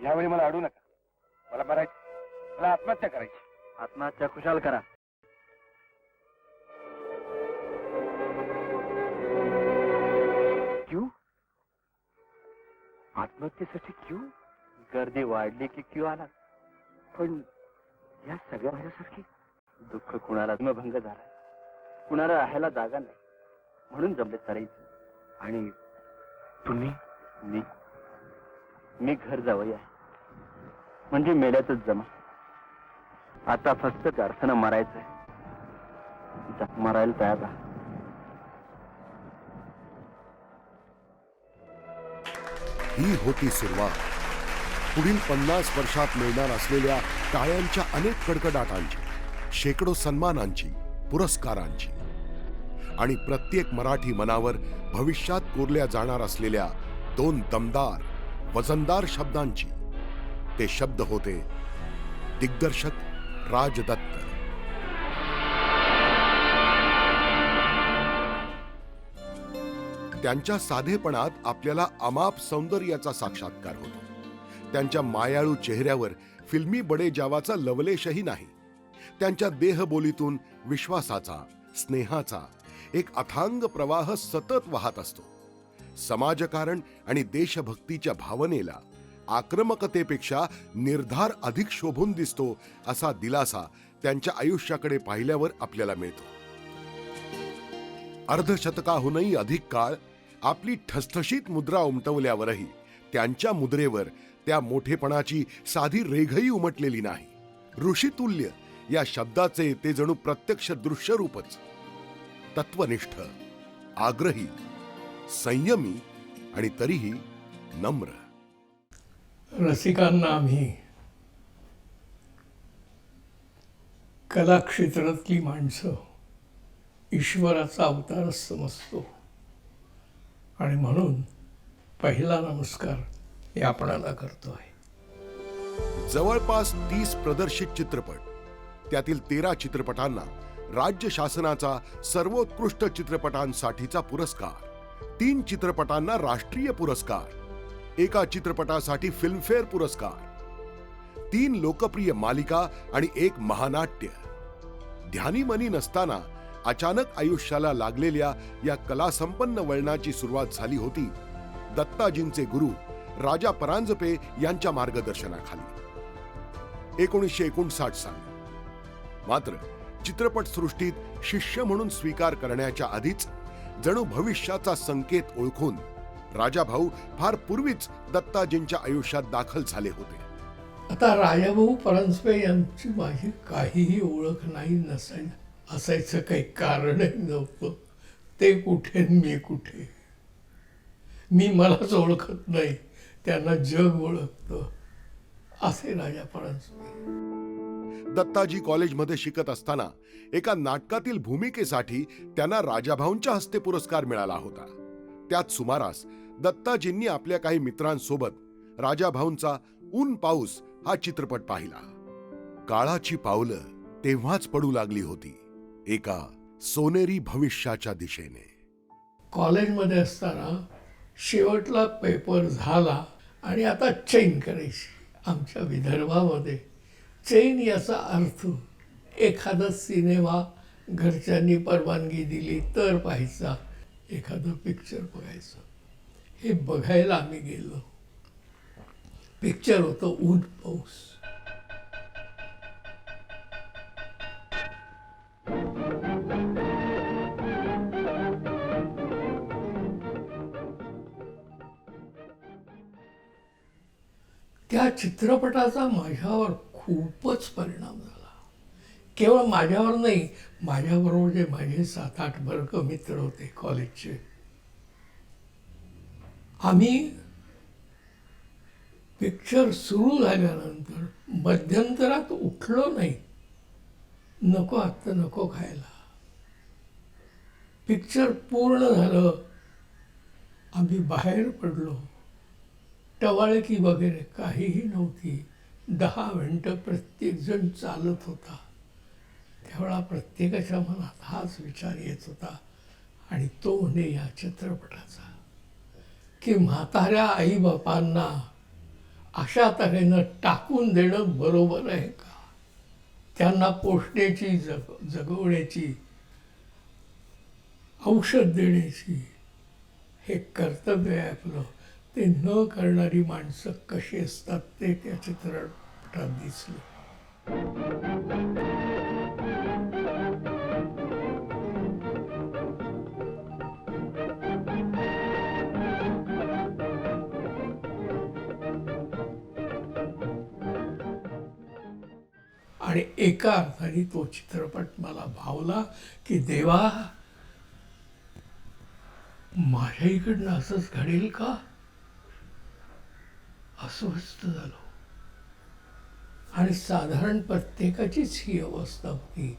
यावेळी मला अडू नका. मला मरायचं, मला आत्महत्या करायची. आत्महत्या खुशाल करा. क्यू? आत्महत्येसाठी क्यू? गर्दी वाढली की क्यू आला. पण या सगळ्या माझ्यासारखी दुःख कुणाला आत्मभंग झाला, कुणाला राहायला जागा नाही, म्हणून जमले चढायचं. आणि तुम्ही? मी घर जावई आहे, म्हणजे मेल्यातच जमा. आता फक्त अर्थानं मरायचंय. मरायला तयार राहा. ही होती सुरुवात पुढील 50 वर्षात मिळणार असलेल्या टाळ्यांच्या अनेक कडकडाटांची, शेकडो सन्मानांची, पुरस्कारांची आणि प्रत्येक मराठी मनावर भविष्यात कोरल्या जाणार असलेल्या 2 दमदार वजनदार शब्दांची. ते शब्द होते दिग्दर्शक राज दत्त. त्यांच्या साधेपणात आपल्याला अमाप सौंदर्याचा साक्षात्कार होतो. त्यांच्या मायाळू चेहऱ्यावर फिल्मी बडेजावाचा लवलेशही नाही. त्यांच्या देहबोलीतून विश्वासाचा, स्नेहाचा एक अथांग प्रवाह सतत वाहत असतो. समाजकारण आणि देशभक्तीच्या भावनेला आक्रमकतेपेक्षा निर्धार अधिक शोभून दिसतो, असा दिलासा त्यांच्या आयुष्याकडे पाहिल्यावर आपल्याला मिळतो. अर्धशतकाहूनही अधिक काळ आपली ठसठशीत मुद्रा उमटवल्यावरही त्यांच्या मुद्रेवर त्या मोठेपणाची साधी रेघही उमटलेली नाही. ऋषितुल्य या शब्दाचे ते जणू प्रत्यक्ष दृश्यरूपच. तत्वनिष्ठ, आग्रही, संयमी आणि तरीही नम्र. रसिकांना आम्ही कलाक्षेत्रातली माणसं ईश्वराचा अवतारच समजतो आणि म्हणून पहिला नमस्कार हे आपणाला करतोय. जवळपास 30 प्रदर्शित चित्रपट, त्यातील 13 चित्रपटांना राज्य शासनाचा सर्वोत्कृष्ट चित्रपटांसाठीचा पुरस्कार, 3 चित्रपटांना राष्ट्रीय पुरस्कार, एका चित्रपटासाठी फिल्मफेअर पुरस्कार, 3 लोकप्रिय मालिका आणि 1 महानाट्य. ध्यानीमनी नसताना अचानक आयुष्याला लागलेल्या या कलासंपन्न वळणाची सुरुवात झाली होती दत्ताजींचे गुरु राजा परांजपे यांच्या मार्गदर्शनाखाली 1959 साली. मात्र चित्रपटसृष्टीत शिष्य म्हणून स्वीकार करण्याच्या आधीच जणू भविष्याचा संकेत ओळखून राजाभाऊ फार पूर्वीच दत्ताजींच्या आयुष्यात दाखल झाले होते. आता राजाभाऊ परांजपे यांची माझी काहीही ओळख नाही, असायचं काही कारणही नव्हतं. ते कुठे मी कुठे, मी मलाच ओळखत नाही, त्यांना जग ओळखतं, असे राजा परांजपे. दत्ताजी कॉलेजमध्ये शिकत असताना एका नाटकातील भूमिकेसाठी त्यांना राजाभाऊंच्या हस्ते पुरस्कार मिळाला होता. त्याच सुमारास दत्ताजींनी आपल्या काही मित्रांसोबत राजाभाऊंचा ऊन पाऊस हा चित्रपट पाहिला. काळाची पावलं तेव्हाच पडू लागली होती एका सोनेरी भविष्याच्या दिशेने. कॉलेजमध्ये असताना शेवटला पेपर झाला आणि आता चैन करायची. आमच्या विदर्भामध्ये चैन याचा अर्थ एखादा सिनेमा घरच्यांनी परवानगी दिली तर पाहायचा, एखादं पिक्चर बघायचं. हे बघायला आम्ही गेलो. पिक्चर होतं ऊन पाऊस. त्या चित्रपटाचा माझ्यावर खूपच परिणाम झाला. केवळ माझ्यावर नाही, माझ्याबरोबर जे माझे 7-8 वर्ग मित्र होते कॉलेजचे, आम्ही पिक्चर सुरू झाल्यानंतर मध्यंतरात उठलो नाही. नको आत्ता नको खायला. पिक्चर पूर्ण झालं, आम्ही बाहेर पडलो. टवाळकी वगैरे काहीही नव्हती. 10 मिनिटं प्रत्येकजण चालत होता. त्यावेळा प्रत्येकाच्या मनात हाच विचार येत होता, आणि तो म्हणजे या चित्रपटाचा, की म्हाताऱ्या आईबापांना अशा तऱ्हेनं टाकून देणं बरोबर आहे का? त्यांना पोषण्याची, जगवण्याची, औषध देण्याची हे कर्तव्य आहे आपलं. ते न करणारी माणसं कशी असतात ते त्या चित्रपटात दिसलं. आणि एका अर्थाने तो चित्रपट मला भावला, की देवा, माझ्या इकडनं असंच घडेल का? अस्वस्थ झालो. आणि साधारण प्रत्येकाचीच ही अवस्था होती.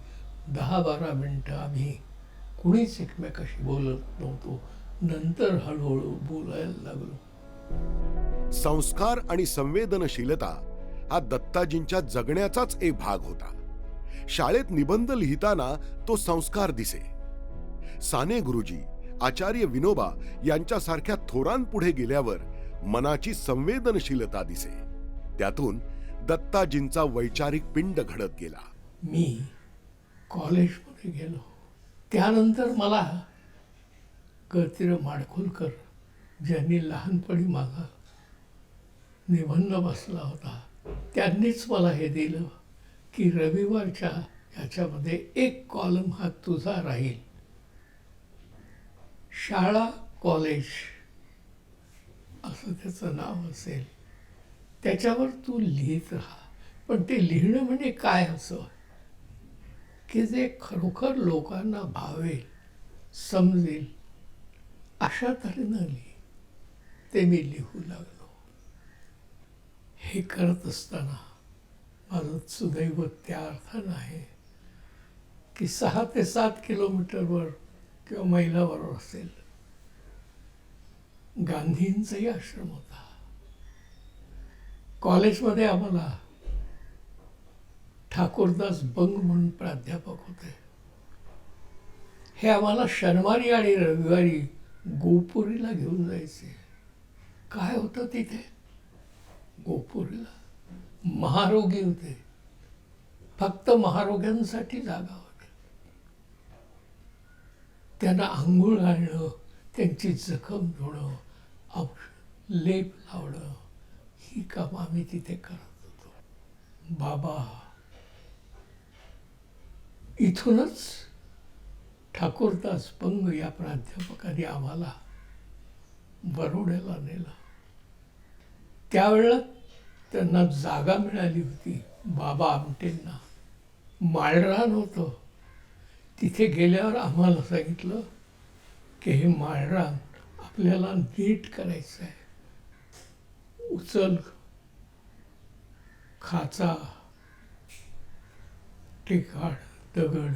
10-12 मिनिटं आम्ही कुणीच एकमेकाशी बोलत नव्हतो. नंतर हळूहळू बोलायला लागलो. संस्कार आणि संवेदनशीलता हा दत्ताजींच्या जगण्याचाच एक भाग होता. शाळेत निबंध लिहिताना तो संस्कार दिसे. साने गुरुजी, आचार्य विनोबा यांच्यासारख्या थोरांपुढे गेल्यावर मनाची संवेदनशीलता दिसे. त्यातून दत्ताजींचा वैचारिक पिंड घडत गेला. मी कॉलेजमध्ये गेलो. त्यानंतर मला गतीर माडखोलकर, ज्यांनी लहानपणी माझा निबंध बसला होता, त्यांनीच मला हे दिलं, की रविवारच्या ह्याच्यामध्ये एक कॉलम हा तुझा राहील. शाळा कॉलेज असं त्याचं नाव असेल, त्याच्यावर तू लिहित राहा. पण ते लिहिणं म्हणजे काय असं, की जे खरोखर लोकांना भावेल, समजेल अशा तऱ्हेनं लिही. ते मी लिहू लागलो. हे करत असताना माझं सुदैव त्या अर्थानं आहे, की 6 ते 7 किलोमीटरवर किंवा मैलावर असेल गांधींचाही आश्रम होता. कॉलेजमध्ये आम्हाला ठाकूरदास बंग म्हणून प्राध्यापक होते. हे आम्हाला शनिवारी आणि रविवारी गोपुरीला घेऊन जायचे. काय होतं तिथे गोपुरीला? महारोगी होते. फक्त महारोग्यांसाठी जागा होती. त्यांना आंघोळ घालणं, त्यांची जखम धुणं, औषध लेप लावणं, ही कामं आम्ही तिथे करत होतो. बाबा इथूनच ठाकूरदास बंग या प्राध्यापकाने आम्हाला बरोड्याला नेलं. त्यावेळेला त्यांना जागा मिळाली होती. बाबा आमटेंना माळरान होतं. तिथे गेल्यावर आम्हाला सांगितलं की हे माळरान आपल्याला नीट करायचं आहे. उचल, खाचा, टेकाड, दगड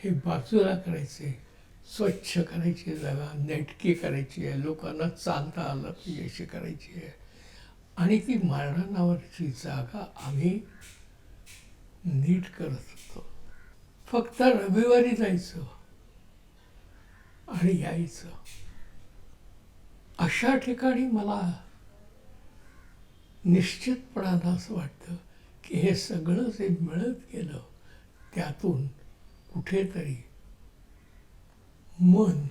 हे बाजूला करायचे, स्वच्छ करायची जागा, नेटकी करायची आहे, लोकांना चालता आलं पाहिजे अशी करायची आहे. आणि ती माळरानावरची जागा आम्ही नीट करत होतो. फक्त रविवारी जायचं आणि यायचं. अशा ठिकाणी मला निश्चितपणानं असं वाटतं की हे सगळं जे मिळत गेलं त्यातून कुठेतरी मन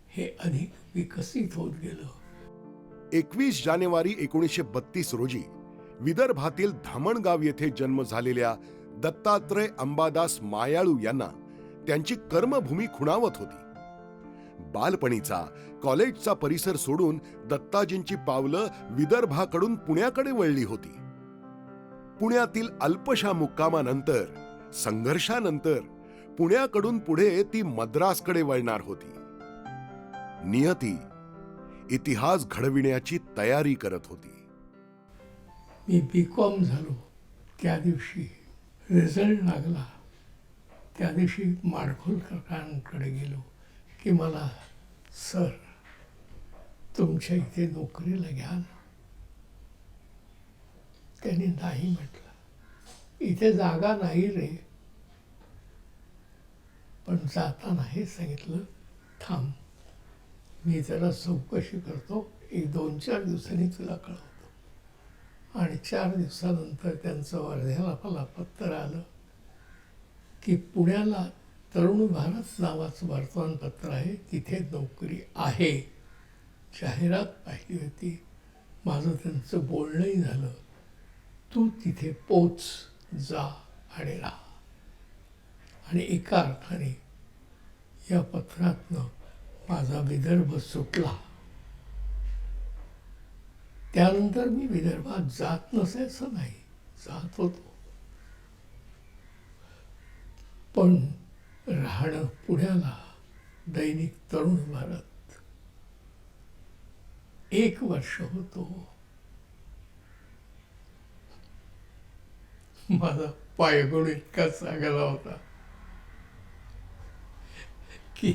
हे अधिक विकसित होत गेलं. 21 जानेवारी 1932 रोजी विदर्भातील धामणगाव येथे जन्म झालेल्या दत्तात्रय अंबादास मायाळू यांना त्यांची कर्मभूमी खुणावत होती. बालपणीचा कॉलेजचा परिसर सोडून दत्ताजींची पावलं विदर्भाकडून पुण्याकडे वळली होती. पुण्यातील अल्पशा मुक्कामानंतर संघर्षानंतर पुण्याकडून पुढे ती मद्रासकडे वळणार होती. नियती इतिहास घडविण्याची तयारी करत होती. मी B.Com झालो त्या दिवशी रिझल्ट लागला त्या दिवशी माडखोलकरांकडे गेलो की मला सर तुमच्या इथे नोकरीला घ्या ना. त्यांनी नाही म्हटलं. इथे जागा नाही रे. पण जाताना हे सांगितलं थांब मी जरा चौकशी करतो 1-2-4 दिवसांनी तुला कळवतो. आणि 4 दिवसानंतर त्यांचं वर्ध्याला मला पत्र आलं की पुण्याला तरुण भारत नावाचं वर्तमानपत्र आहे तिथे नोकरी आहे. जाहिरात पाहिली होती. माझं त्यांचं बोलणंही झालं. तू तिथे पोच जा आणि राहा. आणि एका अर्थाने या पत्रातनं माझा विदर्भ सुटला. त्यानंतर मी विदर्भात जात नसायचं नाही, जात होतो. पण राहणं पुण्याला दैनिक तरुण भारत 1 वर्ष होतो. माझा पायगुण इतका चांगला होता की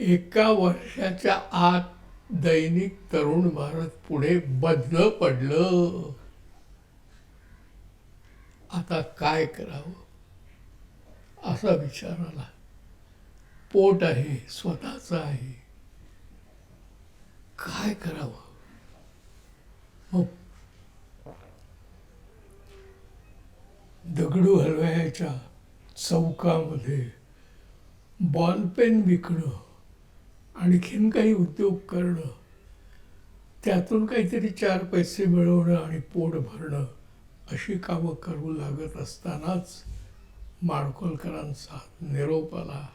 1 वर्षाच्या आत दैनिक तरुण भारत पुढे बंद पडलं. आता काय करावं असा विचार आला. पोट आहे, स्वतःचं आहे, काय करावं. मग दगडू हलवायच्या चौकामध्ये बॉलपेन विकणं, आणखीन काही उद्योग करणं, त्यातून काहीतरी 4 पैसे मिळवणं आणि पोट भरणं अशी कामं करू लागत असतानाच माडखोलकरांचा निरोप आला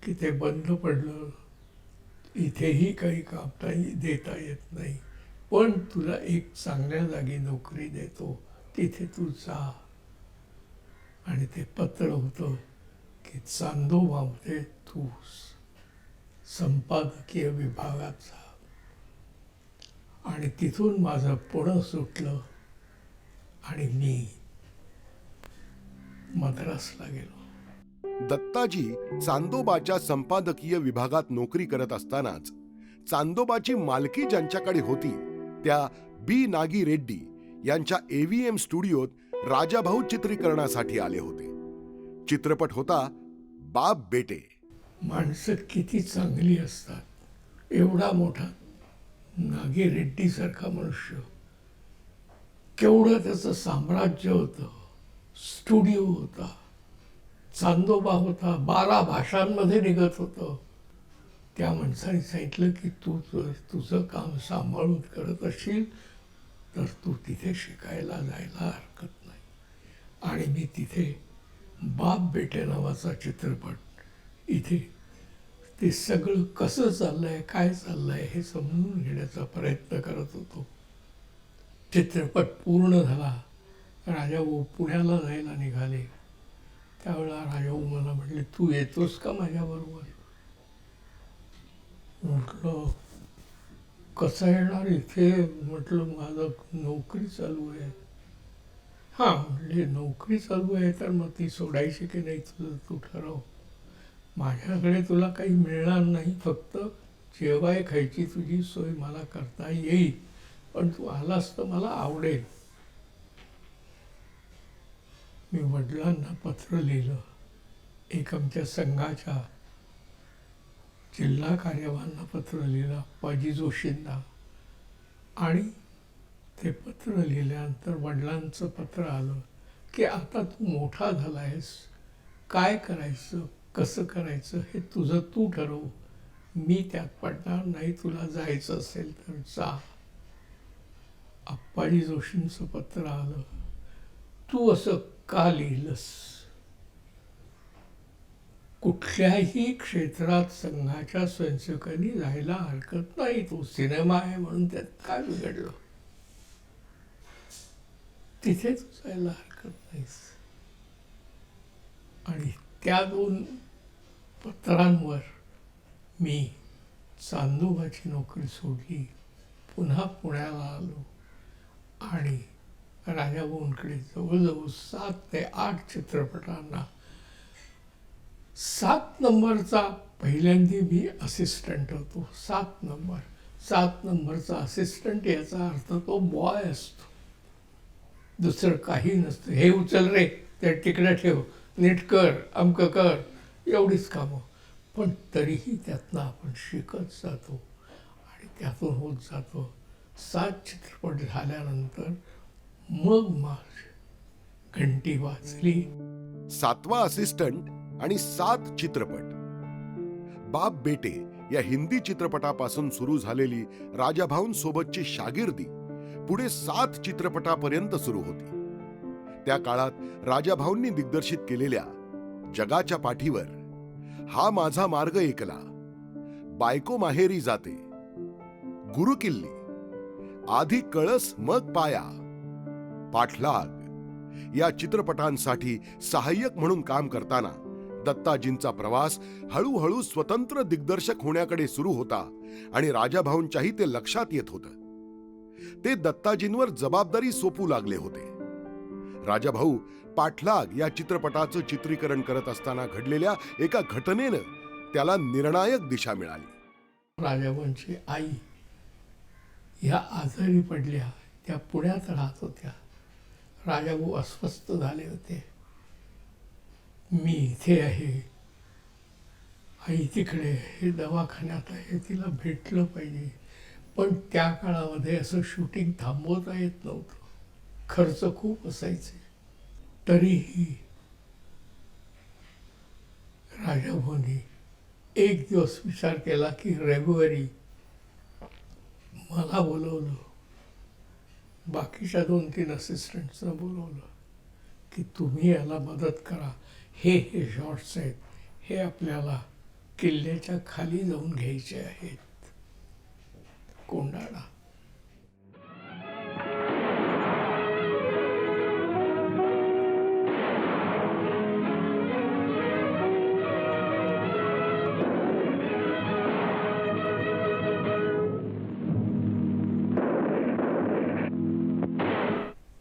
की ते बंद पडलं. इथेही काही काम देता येत नाही, पण तुला एक चांगल्या जागी नोकरी देतो, तिथे तू जा. आणि ते पत्र होतं की चांदोबामध्ये तू संपादकीय विभागात जा. आणि तिथून माझं पुणं सुटलं आणि मी मद्रासला गेलो. दत्ताजी चांदोबाच्या संपादकीय विभागात नोकरी करत असतानाच चांदोबाची मालकी ज्यांच्याकडे होती त्या बी नागी रेड्डी यांच्या AVM स्टुडिओत राजाभाऊ चित्रीकरणासाठी आले होते. चित्रपट होता बाप बेटे. माणसं किती चांगली असतात. एवढा मोठा नागी रेड्डी सारखा मनुष्य, केवढं त्याचं साम्राज्य होतं, स्टुडिओ होता, चांदोबा होता, 12 भाषांमध्ये निघत होतं. त्या माणसाने सांगितलं की तू जर तुझं काम सांभाळून करत असशील तर तू तिथे शिकायला जायला हरकत नाही. आणि मी तिथे बाप बेटे नावाचा चित्रपट इथे ते सगळं कसं चाललंय, काय चाललंय हे समजून घेण्याचा प्रयत्न करत होतो. चित्रपट पूर्ण झाला. राजाभाऊ पुण्याला जायला निघाले. त्यावेळेला राजाभाऊ मला म्हटले तू येतोस का माझ्याबरोबर. म्हटलं कसं येणार इथे. म्हटलं माझं नोकरी चालू आहे. हां म्हणजे नोकरी चालू आहे तर मग ती सोडायची की नाही तुझं तू ठरव. माझ्याकडे तुला काही मिळणार नाही, फक्त जेवाय खायची तुझी सोय मला करता येईल, पण तू आलास तर मला आवडेल. मी वडिलांना पत्र लिहिलं. एक आमच्या संघाच्या जिल्हा कार्यवाहांना पत्र लिहिलं, अप्पाजी जोशींना. आणि ते पत्र लिहिल्यानंतर वडिलांचं पत्र आलं की आता तू मोठा झाला आहेस, काय करायचं कसं करायचं हे तुझं तू ठरव, मी त्यात पडणार नाही, तुला जायचं असेल तर जा. अप्पाजी जोशींचं पत्र आलं, तू असं का लिहिलंस. कुठल्याही क्षेत्रात संघाच्या स्वयंसेवकांनी जायला हरकत नाही, तो सिनेमा आहे म्हणून त्यात काय बिघडलं, तिथे तू जायला हरकत नाहीस. आणि त्या 2 पत्रांवर मी चांदोबाची नोकरी सोडली, पुन्हा पुण्याला आलो आणि राजाभाऊंकडे जवळजवळ 7 ते 8 चित्रपटांना 7 नंबरचा पहिल्यांदा मी असिस्टंट होतो. 7 नंबरचा असिस्टंट याचा अर्थ तो बॉय असतो, दुसरं काही नसतं. हे उचल रे, ते तिकडे ठेव, नीट कर, अमकं कर, एवढीच कामं. पण तरीही त्यातनं आपण शिकत जातो आणि त्यातून होत जातो. 7 चित्रपट झाल्यानंतर मग माझी घंटी वाजली. 7वा असिस्टंट आणि 7 चित्रपट. बाप बेटे या हिंदी चित्रपटापासून सुरू झालेली राजाभाऊंसोबतची शागिर्दी पुढे 7 चित्रपटापर्यंत सुरू होती. त्या काळात राजाभाऊंनी दिग्दर्शित केलेल्या जगाच्या पाठीवर, हा माझा मार्ग एकला, बायको माहेरी जाते, गुरुकिल्ली, आधी कळस मग पाया, पाठलाग या चित्रपटांसाठी सहाय्यक म्हणून काम करताना दत्ताजींचा प्रवास हळूहळू स्वतंत्र दिग्दर्शक होण्याकडे सुरू होता आणि राजाभाऊंच्याही ते लक्षात येत होतं. ते दत्ताजींवर जबाबदारी सोपू लागले होते. राजाभाऊ पाठलाग या चित्रपटाचं चित्रीकरण करत असताना घडलेल्या एका घटनेनं त्याला निर्णायक दिशा मिळाली. राजाभाऊंची आई ह्या आजारी पडल्या, त्या पुण्यात राहत होत्या. राजाभाऊ अस्वस्थ झाले होते. मी इथे आहे, आई तिकडे आहे, दवाखान्यात आहे, तिला भेटलं पाहिजे. पण त्या काळामध्ये असं शूटिंग थांबवता येत नव्हतं, खर्च खूप असायचे. तरीही राजाभाऊंनी एक दिवस विचार केला की रविवारी मला बोलवलं, बाकीच्या 2-3 असिस्टंट्सना बोलवलं की तुम्ही याला मदत करा. हे शॉट्स आहेत, हे आपल्याला किल्ल्याच्या खाली जाऊन घ्यायचे आहेत, कोंडाणा.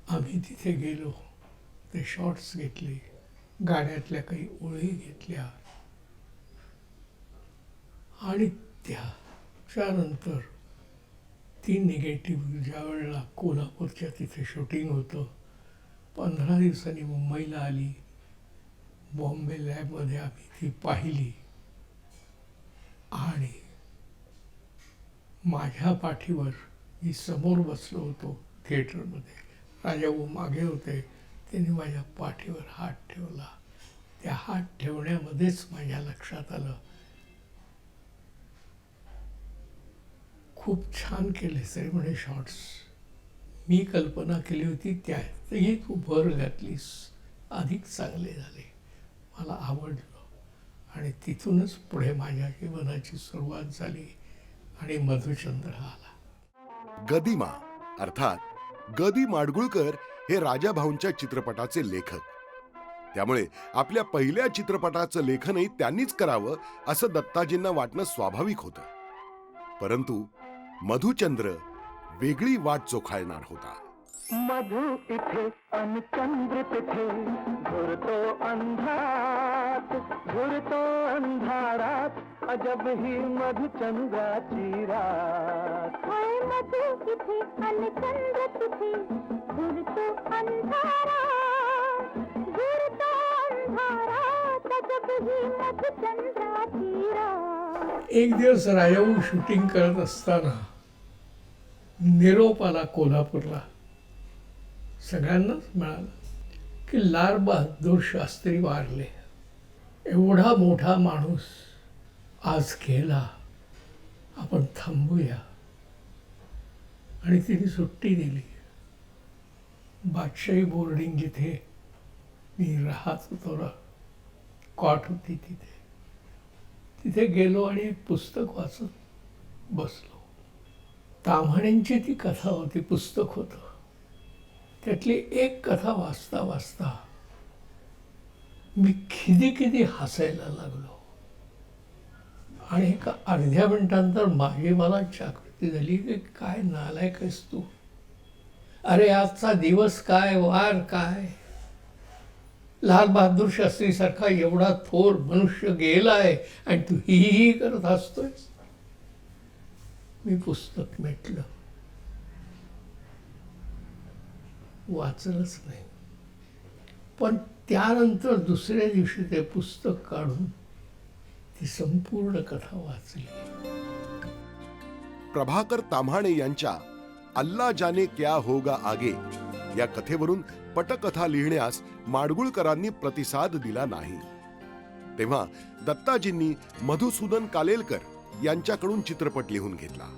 आम्ही तिथे गेलो, ते शॉट्स घेतले, गाड्यातल्या काही ओळी घेतल्या आणि त्याच्यानंतर ती निगेटिव्ह ज्या वेळेला कोल्हापूरच्या तिथे शूटिंग होतं, 15 दिवसांनी मुंबईला आली. बॉम्बे लॅबमध्ये आम्ही ती पाहिली आणि माझ्या पाठीवर मी समोर बसलो होतो थिएटरमध्ये, राजाभाऊ मागे होते. त्यांनी माझ्या पाठीवर हात ठेवला. त्या हात ठेवण्यामध्येच माझ्या लक्षात आलं, खूप छान केले सर म्हणे शॉट्स. मी कल्पना केली होती त्यातही तू भर घातलीस, अधिक चांगले झाले, मला आवडलं. आणि तिथूनच पुढे माझ्या जीवनाची सुरुवात झाली आणि मधुचंद्र आला. गदिमा अर्थात गदी माडगुळकर हे राजाभाऊंच्या चित्रपटाचे लेखक. त्यामुळे आपल्या पहिल्या चित्रपटाचं लेखनही त्यांनीच करावं असं दत्ताजींना वाटणं स्वाभाविक होतं. परंतु मधुचंद्र वेगळी वाट चोखाळणार होता. मधु इथे अन चंद्र तिथे, घुरतो अंधारात, घुरतो अंधारात, अजब ही मधुचंद्राची रात. मधु इथे अन चंद्र तिथे, घुरतो अंधारात, घुरतो अंधारात, अजब ही मधुचंद्राची रात. एक दिवस राजाभाऊ शूटिंग करत असताना निरोप आला कोल्हापूरला, सगळ्यांनाच मिळालं की लाल बहादूर शास्त्री वारले. एवढा मोठा माणूस आज गेला, आपण थांबूया. आणि तिने सुट्टी दिली. बादशाही बोर्डिंग जिथे मी राहत होतो, कॉट होती तिथे गेलो आणि एक पुस्तक वाचत बसलो. ताम्हाण्यांची ती कथा होती, पुस्तक होतं. त्यातली एक कथा वाचता वाचता मी किती हसायला लागलो. आणि एका अर्ध्या मिनिटानंतर मला जागृती झाली की काय नालायक आहेस तू. अरे आजचा दिवस काय, वार काय, लाल बहादूर शास्त्री सारखा एवढा थोर मनुष्य गेलाय आणि तू ही करत असतोयस. मी पुस्तक मिटलं, वाचलंच नाही. पण त्यानंतर दुसऱ्या दिवशी ते पुस्तक काढून ती संपूर्ण कथा वाचली. प्रभाकर ताम्हाणे यांच्या अल्ला जाने क्या होगा आगे या कथेवरून पटकथा लिहिण्यास माडगुळकरांनी प्रतिसाद दिला नाही. तेव्हा दत्ताजींनी मधुसूदन कालेलकर यांच्याकडून चित्रपट लिहून घेतला.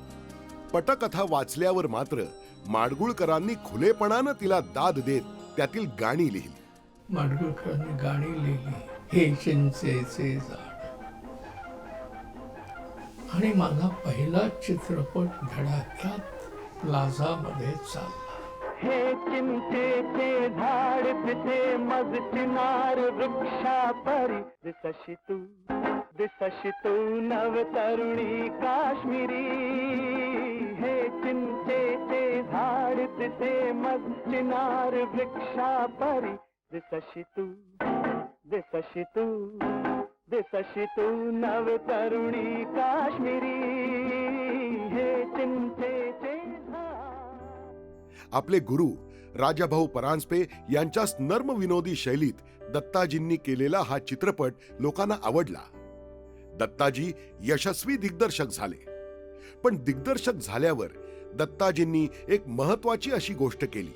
पटकथा वाचल्यावर मात्र माडगुळकरांनी खुलेपणानं तिला दाद देत त्यातील गाणी लिहिली. माडगुळकरांनी गाणी लिहिली, हे चिंचेचे झाड. आणि माझा पहिला चित्रपट धडाक्यात प्लाझामध्ये चालला. हे चिंचेचे झाड तिथे मग चिनार वृक्षा परी दिसशी तू नव तरुणी काश्मीरी. हे चिंचेचे झाड तिथे मग चिनार वृक्षा परी दिसशी तू नव तरुणी काश्मीरी. हे चिंचेचे आपले गुरु राजाभाऊ परांजपे यांच्या नर्म विनोदी शैलीत दत्ताजींनी केलेला हा चित्रपट लोकांना आवडला. दत्ताजी यशस्वी दिग्दर्शक झाले. पण दिग्दर्शक झाल्यावर दत्ताजींनी एक महत्वाची अशी गोष्ट केली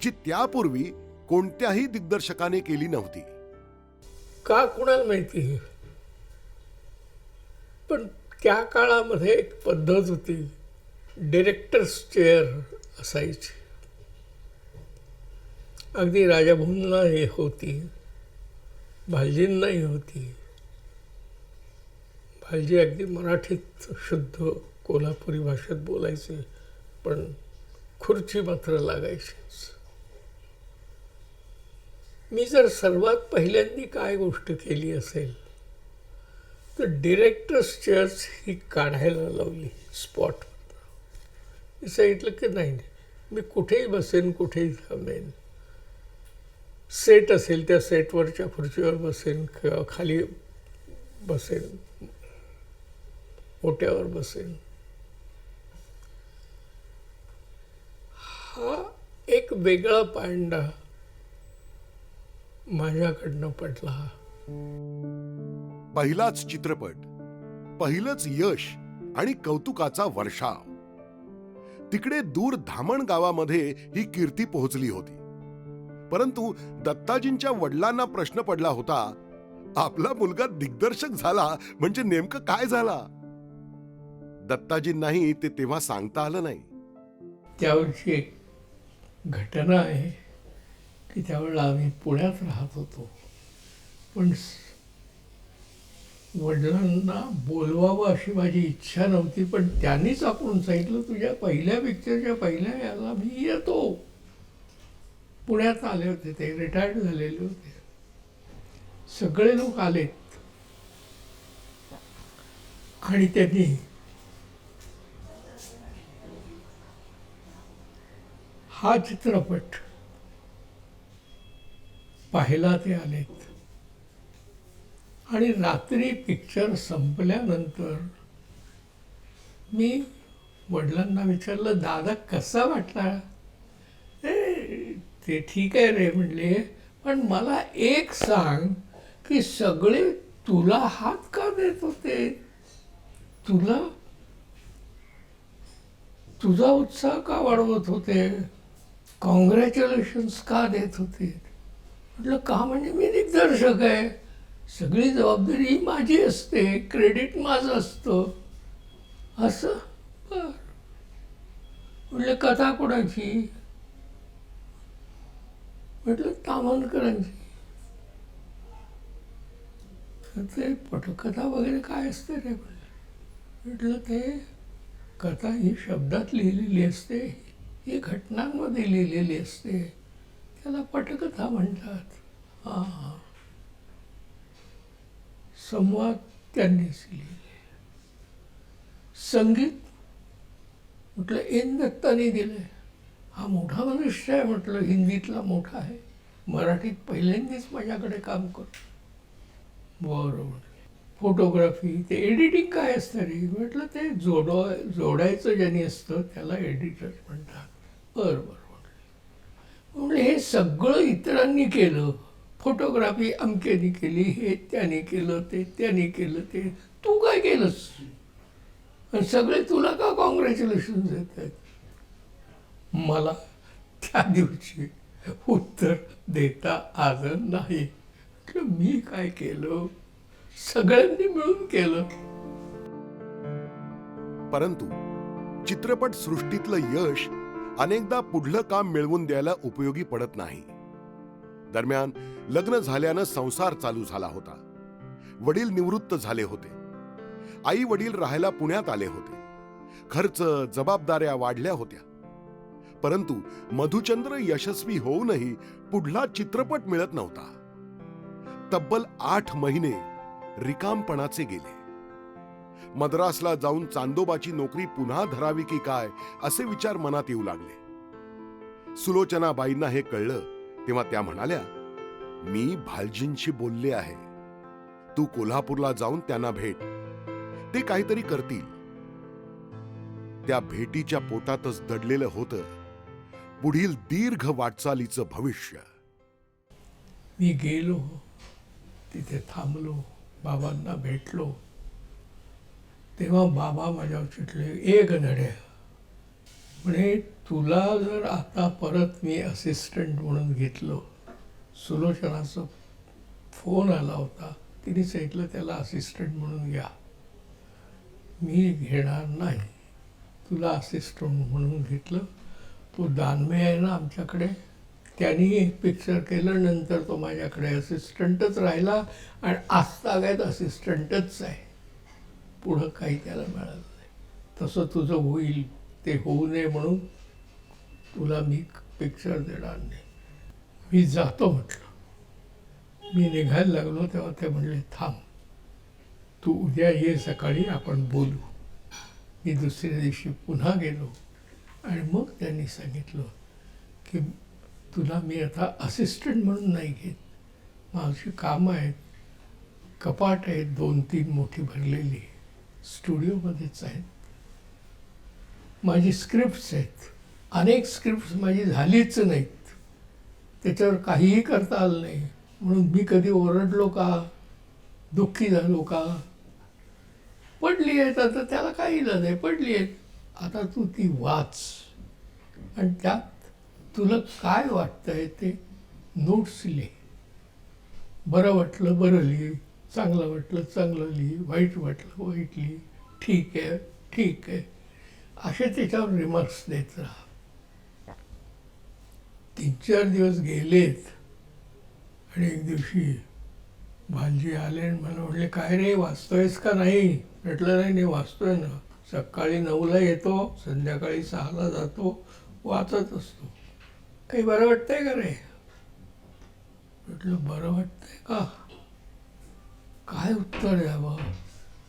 जी त्यापूर्वी कोणत्याही दिग्दर्शकाने केली नव्हती. का कुणाला माहिती, पण त्या काळामध्ये एक पद्धत होती, डिरेक्टर्स चेअर असायची. अगदी राजाभाऊंनाही होती, भालजींनाही होती. भालजी अगदी मराठीत शुद्ध कोल्हापुरी भाषेत बोलायचे, पण खुर्ची मात्र लागायचीच. मी जर सर्वात पहिल्यांदी काय गोष्ट केली असेल तर डिरेक्टर्स चेअर्स ही काढायला लावली स्पॉट. मी सांगितलं की नाही, मी कुठेही बसेन, कुठेही थांबेन. सेट असेल त्या सेटवरच्या खुर्चीवर बसेन किंवा खाली बसेन, ओट्यावर बसेन. हा एक वेगळा पांडा माझ्याकडनं पडला. पहिलाच चित्रपट, पहिलंच यश आणि कौतुकाचा वर्षाव. तिकडे दूर धामण गावामध्ये ही कीर्ती पोहोचली होती. परंतु दत्ताजींच्या वडिलांना प्रश्न पडला होता, आपला मुलगा दिग्दर्शक झाला म्हणजे नेमकं काय झाला. दत्ताजींनाही ते तेव्हा सांगता आलं नाही. त्यावेळची एक घटना आहे की त्यावेळेला आम्ही पुण्यात राहत होतो, पण वडिलांना बोलवावं अशी माझी इच्छा नव्हती. पण त्यांनीच आपण सांगितलं, तुझ्या पहिल्या पिक्चरच्या पहिल्या याला मी येतो. पुण्यात आले होते, ते रिटायर्ड झालेले होते. सगळे लोक आलेत आणि त्यांनी हा चित्रपट पाहिला. ते आलेत आणि रात्री पिक्चर संपल्यानंतर मी वडिलांना विचारलं, दादा कसा वाटला. ते ठीक आहे रे म्हणले, पण मला एक सांग की सगळे तुला हात का देत होते, तुझा उत्साह का वाढवत होते, कॉंग्रॅच्युलेशन्स का देत होते. म्हटलं का, म्हणजे मी दिग्दर्शक आहे, सगळी जबाबदारी ही माझी असते, क्रेडिट माझं असतं. असं बर. म्हटलं कथा कोणाची. म्हटलं ताम्हाणकरांची. ते पटकथा वगैरे काय असते रे. म्हटलं ते कथा ही शब्दात लिहिलेली असते, ही घटनांमध्ये लिहिलेली असते, त्याला पटकथा म्हणतात. हां. संवाद त्यांनीच लिहिले. संगीत म्हटलं एन दत्तानी दिलंय. हा मोठा मनुष्य आहे म्हटलं, हिंदीतला मोठा आहे, मराठीत पहिल्यांदाच माझ्याकडे काम करतो. बरं म्हटलं. फोटोग्राफी ते एडिटिंग काय असतं रे म्हटलं, ते जोडायचं ज्यांनी असतं त्याला एडिटर म्हणतात. बरं म्हटलं हे सगळं इतरांनी केलं. फोटोग्राफी अमक्यानी केली, हे त्याने केलं, ते त्याने केलं, ते तू काय केलंस? आणि सगळे तुला का कॉंग्रॅच्युलेशन देत आहेत? मला त्या दिवशी उत्तर देता आलं नाही. मी काय केलं? सगळ्यांनी मिळून केलं. परंतु चित्रपट सृष्टीतलं यश अनेकदा पुढलं काम मिळवून द्यायला उपयोगी पडत नाही. दरम्यान लग्न झाल्यानं संसार चालू झाला होता. वडील निवृत्त झाले होते. आई वडील राहायला पुण्यात आले होते. खर्च जबाबदाऱ्या वाढल्या होत्या. परंतु मधुचंद्र यशस्वी होऊनही पुढला चित्रपट मिळत नव्हता. तब्बल 8 महिने रिकामपणाचे गेले. मद्रासला जाऊन चांदोबाची नोकरी पुन्हा धरावी की काय असे विचार मनात येऊ लागले. सुलोचनाबाईंना हे कळलं तेव्हा त्या म्हणाल्या, मी भालजींशी बोलले आहे. तू कोल्हापूरला जाऊन त्यांना भेट, ते काहीतरी करतील. त्या भेटीच्या पोटातच दडलेलं होतं पुढील दीर्घ वाटचालीचं भविष्य. मी गेलो, तिथे थांबलो, बाबांना भेटलो. तेव्हा बाबा माझ्यावर चिडले, एक नड्या म्हणे, तुला जर आता परत मी असिस्टंट म्हणून घेतलं. सुलोचनाचा फोन आला होता, तिने सांगितलं त्याला असिस्टंट म्हणून घ्या. मी घेणार नाही. तुला असिस्टंट म्हणून घेतलं. तो दानवे आहे ना आमच्याकडे, त्यांनी एक पिक्चर केलं, नंतर तो माझ्याकडे असिस्टंटच राहिला आणि आजतागायत असिस्टंटच आहे. पुढं काही त्याला मिळालं नाही. तसं तुझं होईल, ते होऊ नये म्हणून तुला मी पिक्चर देणार नाही. मी जातो म्हटलं. मी निघायला लागलो तेव्हा ते म्हणले, थांब, तू उद्या ये सकाळी, आपण बोलू. मी दुसऱ्या दिवशी पुन्हा गेलो आणि मग त्यांनी सांगितलं की तुला मी आता असिस्टंट म्हणून नाही घेत. माझी कामं आहेत, कपाट आहेत 2-3 मोठी भरलेली, स्टुडिओमध्येच आहेत. माझी स्क्रिप्ट्स आहेत, अनेक स्क्रिप्ट्स माझी झालीच नाहीत, त्याच्यावर काहीही करता आलं नाही. म्हणून मी कधी ओरडलो का, दुःखी झालो का? पडली आहेत आता, त्याला काही इलाज आहे, पडली आहेत. आता तू ती वाच आणि त्यात तुला काय वाटतंय ते नोट्स लिही. बरं वाटलं बरं लिही, चांगलं वाटलं चांगलं लिही, वाईट वाटलं वाईट लिही, ठीक आहे ठीक आहे, असे त्याच्यावर रिमार्क्स देत राहा. 3-4 दिवस गेलेत आणि एक दिवशी भालजी आले आणि मला म्हटले, काय रे वाचतोयस का नाही? म्हटलं नाही वाचतोय ना, सकाळी 9ला येतो, संध्याकाळी 6ला जातो, वाचत असतो. काही बरं वाटतंय का रे? म्हटलं बरं वाटतंय का? काय उत्तर द्यावं?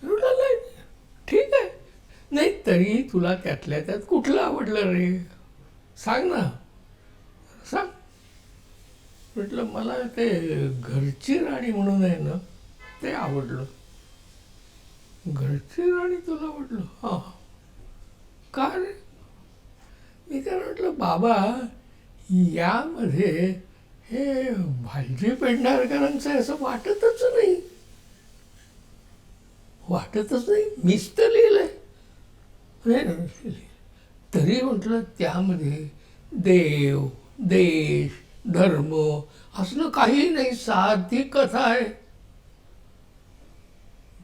म्हटलं नाही ठीक आहे, नाही तरी तुला त्यातल्या त्यात कुठलं आवडलं रे, सांग ना, सांग. म्हटलं मला ते घरची राणी म्हणून आहे ना, ते आवडलं. घरची राणी तुला आवडलं? हां. का रे? मी त्याला म्हटलं, बाबा यामध्ये हे भालजी पेंढारकरांचं असं वाटतच नाही, वाटतच नाही. मीच तर लिहिलंय. तरी म्हटलं त्यामध्ये देव, देश, धर्म असलं काही नाही, साधी कथा आहे.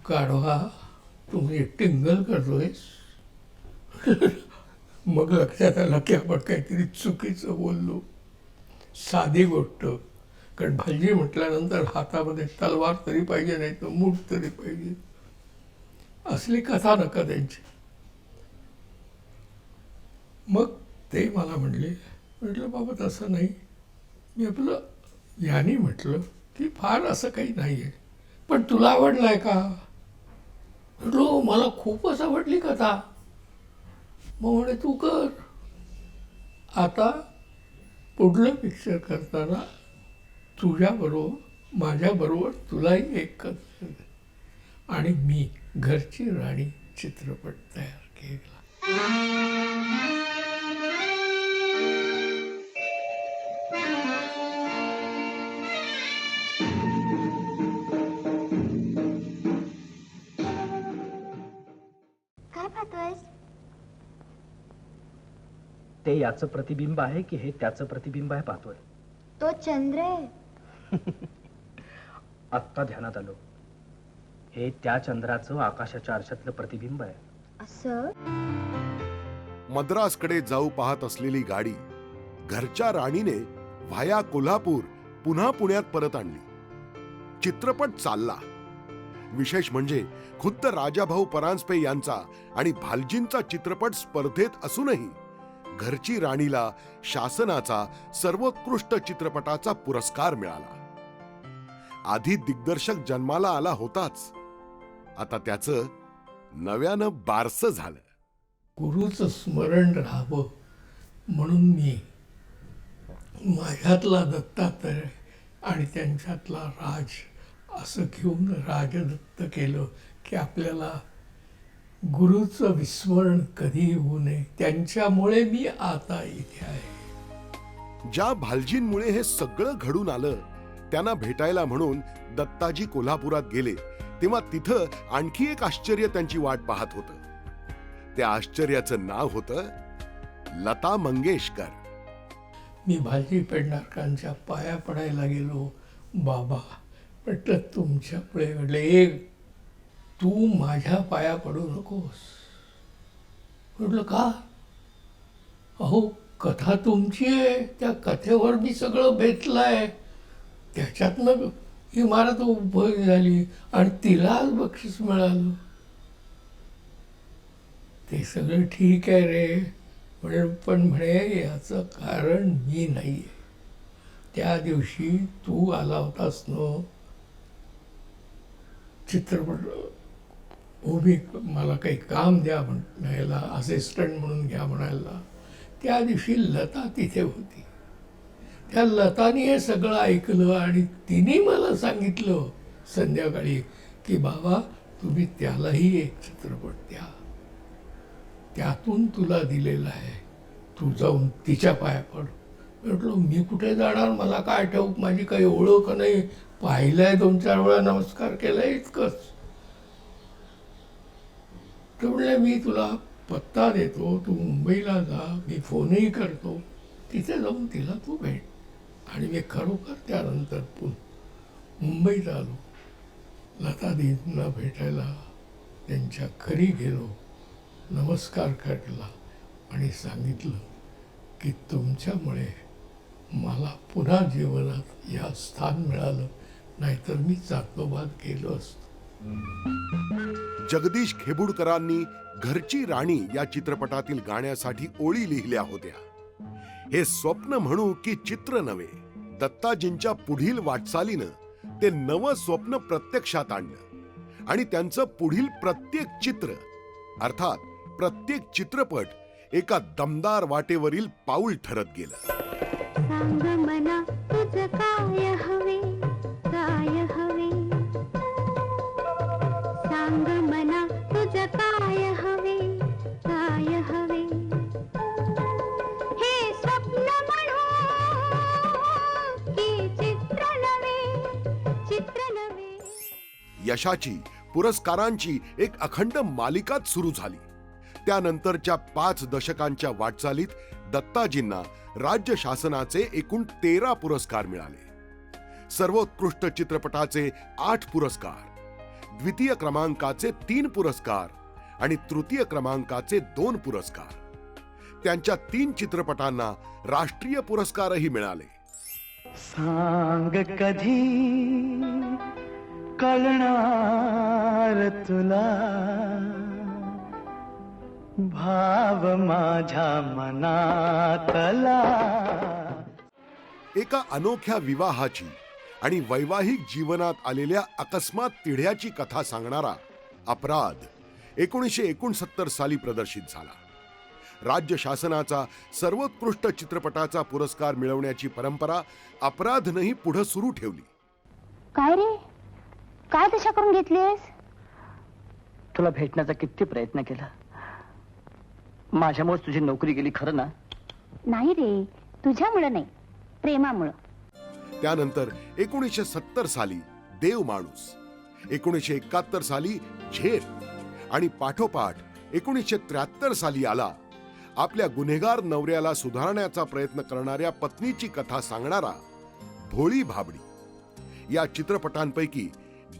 गाढवा, तू म्हणजे टिंगल करतोयस. मग लक्षात आलं की आपण काहीतरी चुकीचं बोललो. साधी गोष्ट, कारण भालजी म्हटल्यानंतर हातामध्ये तलवार तरी पाहिजे, नाही तर मूठ तरी पाहिजे. असली कथा नका त्यांची. मग ते मला म्हटलं बाबा तसं नाही. मी आपलं याने म्हटलं की फार असं काही नाही आहे, पण तुला आवडलाय का? म्हटलो मला खूपच आवडली कथा. मग म्हणे तू कर. आता पुढलं पिक्चर करताना तुझ्याबरोबर माझ्याबरोबर तुलाही एक कथा. आणि मी घरची राणी चित्रपट तयार केला. काय पाहतोयस? ते याचं प्रतिबिंब आहे की हे त्याचं प्रतिबिंब आहे पाहतोय. तो चंद्र आहे. आत्ता ध्यानात आलो. हे त्या चंद्राचं आकाशाच्या आरशातलं प्रतिबिंब आहे. असं? मद्रासकडे जाऊ पाहत असलेली गाडी घरच्या राणीने व्हाया कोल्हापूर पुन्हा पुण्यात परत आणली. चित्रपट चालला. विशेष म्हणजे खुद्द राजाभाऊ परांजपे यांचा आणि भालजींचा चित्रपट स्पर्धेत असूनही घरची राणीला शासनाचा सर्वोत्कृष्ट चित्रपटाचा पुरस्कार मिळाला. आधी दिग्दर्शक जन्माला आला होताच, आता त्याचं नव्यानं बारसं झालं. गुरुचं स्मरण राहावं म्हणून मी माझ्यातला दत्तात्रय आणि त्यांच्यातला राज असं घेऊन राजदत्त केलं की आपल्याला गुरुचं विस्मरण कधी होऊ नये. त्यांच्यामुळे मी आता इथे आहे. ज्या भालजींमुळे हे सगळं घडून आलं त्यांना भेटायला म्हणून दत्ताजी कोल्हापुरात गेले तेव्हा तिथं आणखी एक आश्चर्य त्यांची वाट पाहत होतं. त्या आश्चर्याचं नाव होतं लता मंगेशकर. मी भालजी पेडणेकरांच्या पाया पडायला गेलो. बाबा म्हटलं तुमच्या पुढे म्हटले एक तू माझ्या पाया पडू नकोस. म्हटलं का? अहो कथा तुमची आहे, त्या कथेवर मी सगळं बेतलंय. त्याच्यातनं इमारत उभी झाली आणि तिलाच बक्षीस मिळालं. ते सगळं ठीक आहे रे म्हणे, पण म्हणे याचं कारण मी नाही आहे. त्या दिवशी तू आला होतास न चित्रपट उभी मला काही काम द्या म्हणायला, असिस्टंट म्हणून घ्या म्हणायला. त्या दिवशी लता तिथे होती. त्या लताने हे सगळं ऐकलं आणि तिने मला सांगितलं संध्याकाळी की बाबा तुम्ही त्यालाही एक चित्रपट द्या, त्यातून तुला दिलेला आहे, तू जाऊन तिच्या पाया पड. म्हटलं मी कुठे जाणार, मला काय ठाऊक, माझी काही ओळख नाही, पाहिलंय 2-4 वेळा, नमस्कार केलाय, इतकंच. तर म्हणले मी तुला पत्ता देतो, तू मुंबईला जा, मी फोनही करतो, तिथे जाऊन तिला तू भेट. आणि मी खरोखर त्यानंतर मुंबईत आलो. लतादींना भेटायला त्यांच्या घरी गेलो, नमस्कार केला आणि सांगितलं की तुमच्यामुळे मला पुन्हा जीवनात या स्थान मिळालं, नाहीतर मी चातोबाद गेलो असतो. जगदीश खेबुडकरांनी घरची राणी या चित्रपटातील गाण्यासाठी ओळी लिहिल्या होत्या. हे स्वप्न म्हणू की चित्र नव्हे, दत्ताजींच्या पुढील वाटचालीनं ते नवं स्वप्न प्रत्यक्षात आणलं आणि त्यांचं पुढील प्रत्येक चित्र अर्थात प्रत्येक चित्रपट एका दमदार वाटेवरील पाऊल ठरत गेलं. सांग मना तुझं काय हवे, काय हवे, सांग मना तुझं काय हवे, काय हवे, हे स्वप्न म्हणू की चित्र नवे, चित्र नवे. यशाची पुरस्कारांची एक अखंड मालिकाच सुरू झाली. त्यानंतरच्या 5 दशकांच्या वाटचालीत दत्ताजींना राज्य शासनाचे एकूण 13 पुरस्कार मिळाले. सर्वोत्कृष्ट चित्रपटाचे 8 पुरस्कार, द्वितीय क्रमांकाचे 3 पुरस्कार आणि तृतीय क्रमांकाचे 2 पुरस्कार. त्यांच्या 3 चित्रपटांना राष्ट्रीय पुरस्कारही मिळाले. सांग कधी कळणार तुला, भाव माझ्या मनातला. एका अनोख्या विवाहाची आणि वैवाहिक जीवनात आलेल्या अकस्मात तिढ्याची कथा सांगणारा अपराध 1969 साली प्रदर्शित झाला. राज्य शासनाचा सर्वोत्कृष्ट चित्रपटाचा पुरस्कार मिळवण्याची परंपरा अपराधनंही पुढे सुरू ठेवली. काय रे, काय दशा करून घेतलीस? तुला भेटण्याचा किती प्रयत्न केला. माझ्यामुळे तुझी नोकरी गेली खरं ना. नाही रे, तुझ्यामुळं नाही, प्रेमामुळं. त्यानंतर 1970 साली देव माणूस, 1971 साली झेप आणि पाठोपाठ 1973 साली आला आपल्या गुन्हेगार नवऱ्याला सुधारण्याचा प्रयत्न करणाऱ्या पत्नीची कथा सांगणारा भोळी भाबडी. या चित्रपटांपैकी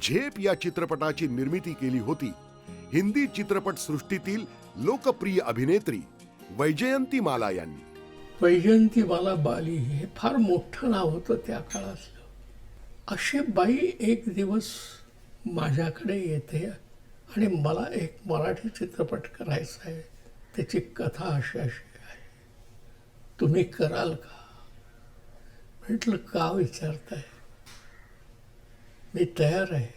झेप या चित्रपटाची निर्मिती केली होती हिंदी चित्रपट सृष्टीतील लोकप्रिय अभिनेत्री वैजयंती माला यांनी. वैजयंतीमाला बाली हे फार मोठं नाव होतं त्या काळातलं. अशी बाई एक दिवस माझ्याकडे येते आणि मला एक मराठी चित्रपट करायचा आहे, त्याची कथा अशी अशी आहे, तुम्ही कराल का? म्हटलं का विचारताय, मी तयार आहे.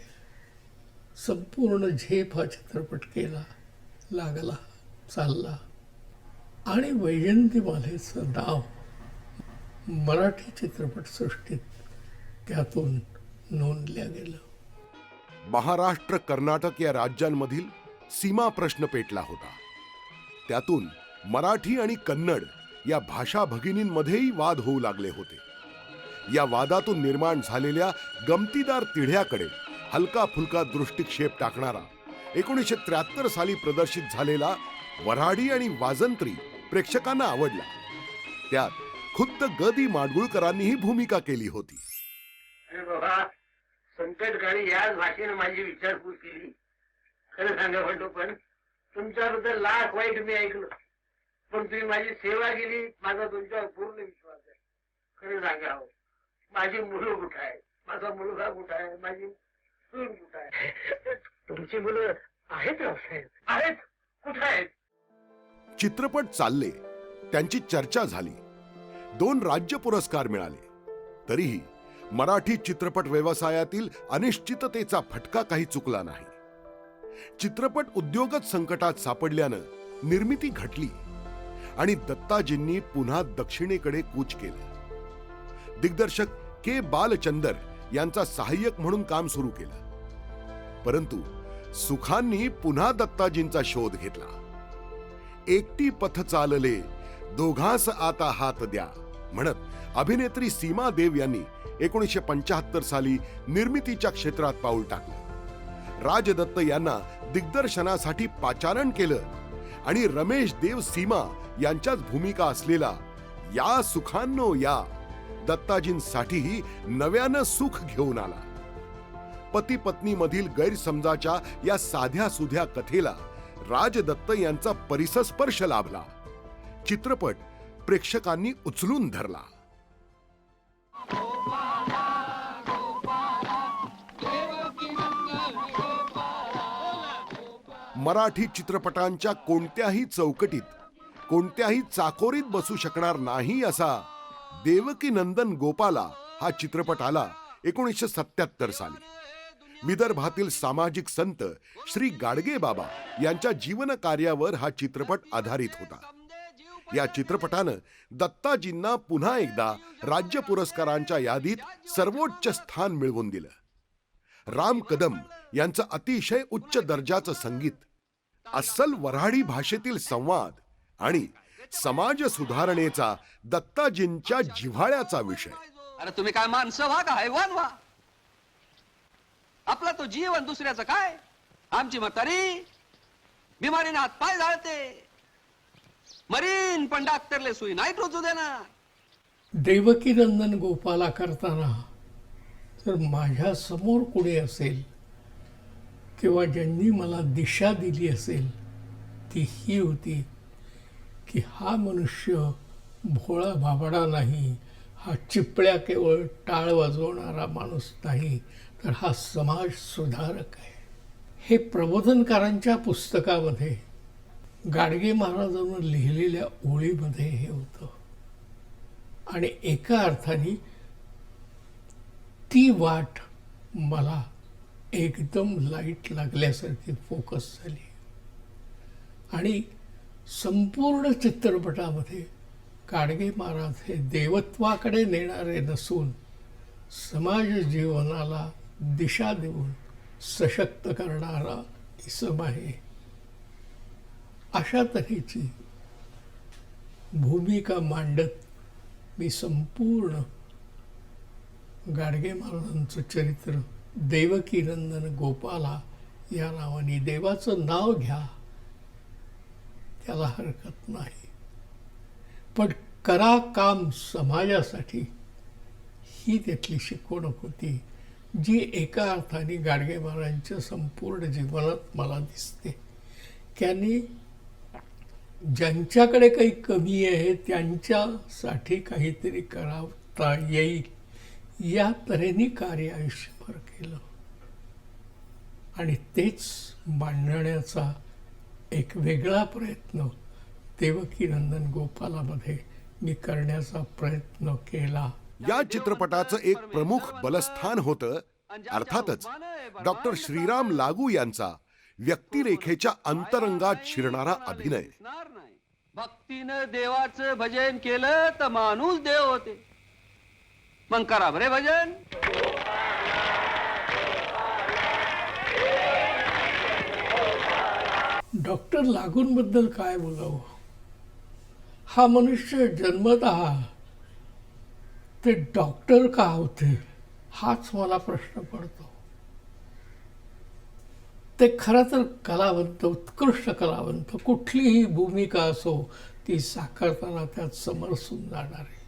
संपूर्ण झेप हा चित्रपट केला, लागला, चालला आणि वैजयंतीमालेचं नाव मराठी चित्रपटसृष्टीत त्यातून नोंदलं गेलं. महाराष्ट्र कर्नाटक या राज्यांमधील सीमा प्रश्न पेटला होता. त्यातून मराठी आणि कन्नड या भाषा भगिनींमध्येही वाद होऊ लागले होते. या वादातून निर्माण झालेल्या गमतीदार तिढ्याकडे हलका फुलका दृष्टिक्षेप टाकणारा 1973 साली प्रदर्शित झालेला वऱ्हाडी आणि वाजंत्री प्रेक्षकांना आवडला. त्यात खुद्द गदी माडगुळकरांनीही भूमिका केली होती. अरे बाबा, संकटकाळी याच भाषेने माझी विचारपूस केली. खरं सांगा म्हणतो, पण तुमच्याबद्दल लाख वाईट मी ऐकलं, पण तुम्ही माझी सेवा केली, माझा तुमच्यावर पूर्ण विश्वास आहे. खरं सांगा हो, माझी मुलं कुठं आहे, माझा मुलगा कुठं आहे, माझी सून कुठं आहे? तुमची मुलं आहेत रावसाहेब, आहेत, कुठं आहेत? चित्रपट चालले, त्यांची चर्चा झाली, 2 राज्य पुरस्कार मिळाले. तरीही मराठी चित्रपट व्यवसायातील अनिश्चिततेचा फटका काही चुकला नाही. चित्रपट उद्योगच संकटात सापडल्यानं निर्मिती घटली आणि दत्ताजींनी पुन्हा दक्षिणेकडे कूच केलं. दिग्दर्शक के बालचंदर यांचा सहाय्यक म्हणून काम सुरू केलं. परंतु सुखांनी पुन्हा दत्ताजींचा शोध घेतला. एकटी पथ चालले दोघांस आता हात द्या म्हणत अभिनेत्री सीमा देव यांनी 1975 साली निर्मितीच्या क्षेत्रात पाऊल टाकलं. राजदत्त यांना दिग्दर्शनासाठी पाचारण केलं आणि रमेश देव सीमा यांच्याच भूमिका असलेला या सुखांनो या दत्ताजींसाठीही नव्यानं सुख घेऊन आला. पती पत्नी मधील गैरसमजाच्या या साध्या सुध्या कथेला राजदत्त यांचा परिसस्पर्श लाभला. चित्रपट प्रेक्षकांनी उचलून धरला. मराठी चित्रपटांच्या कोणत्याही चौकटीत, कोणत्याही चाकोरीत बसू शकणार नाही असा देवकी नंदन गोपाला हा चित्रपट आला 1977 साली. विदर्भातील सामाजिक संत श्री गाडगे बाबा यांच्या जीवन कार्यावर हा चित्रपट आधारित होता. या चित्रपटानं दत्ताजींना पुन्हा एकदा राज्य पुरस्कारांच्या यादीत सर्वोच्च स्थान मिळवून दिलं. राम कदम यांचं अतिशय उच्च दर्जाचं संगीत, अस्सल वऱ्हाडी भाषेतील संवाद आणि समाज सुधारणेचा दत्ताजींच्या जिव्हाळ्याचा विषय. अरे तुम्ही काय माणसं व्हा का हैवान व्हा? आपला तो जीवन दुसऱ्याचं काय? आमची म्हातारी बिमारीने हात पाय जाळते, मरीन पण डॉक्टरले सुई नाही टोचू देणार. देवकी नंदन गोपाला करताना जर माझ्या समोर कुणी असेल किंवा ज्यांनी मला दिशा दिली असेल ती ही होती की हा मनुष्य भोळा भाबडा नाही, हा चिपळ्या केवळ टाळ वाजवणारा माणूस नाही, तर हा समाज सुधारक आहे. हे प्रबोधनकारांच्या पुस्तकामध्ये गाडगे महाराजांनी लिहिलेल्या ओळीमध्ये हे होतं आणि एका अर्थाने ती वाट मला एकदम लाईट लागल्यासारखी फोकस झाली आणि संपूर्ण चित्रपटामध्ये गाडगे महाराज हे देवत्वाकडे नेणारे नसून समाज जीवनाला दिशा देऊन सशक्त करणारा इसम आहे अशा तऱ्हेची भूमिका मांडत मी संपूर्ण गाडगे महाराजांचं चरित्र देवकीनंदन गोपाला या नावाने, देवाचं नाव घ्या त्याला हरकत नाही, पण करा काम समाजासाठी, ही त्यातली शिकवणूक होती जी एका अर्थाने गाडगे महाराजांच्या संपूर्ण जीवनात मला दिसते. त्यांनी ज्यांच्याकडे काही कमी आहे त्यांच्यासाठी काहीतरी करता येईल या तऱ्हेने कार्य आयुष्यभर केलं आणि तेच मांडण्याचा एक वेगळा प्रयत्न देवकीनंदन गोपालामध्ये मी करण्याचा प्रयत्न केला. या चित्रपटाचं एक प्रमुख बलस्थान होतं अर्थातच डॉक्टर श्रीराम लागू यांचा व्यक्तिरेखेच्या अंतरंगात शिरणारा अभिनय. भक्तीनं देवाचं भजन केलं तर माणूस देव होते. मग करा बरे भजन. डॉक्टर लागूंबद्दल काय बोलावं. हा मनुष्य जन्मतः ते डॉक्टर का होते हाच मला प्रश्न पडतो. ते खरं तर कलावंत, उत्कृष्ट कलावंत, कुठलीही भूमिका असो ती साकारताना त्यात समरसून जाणारे.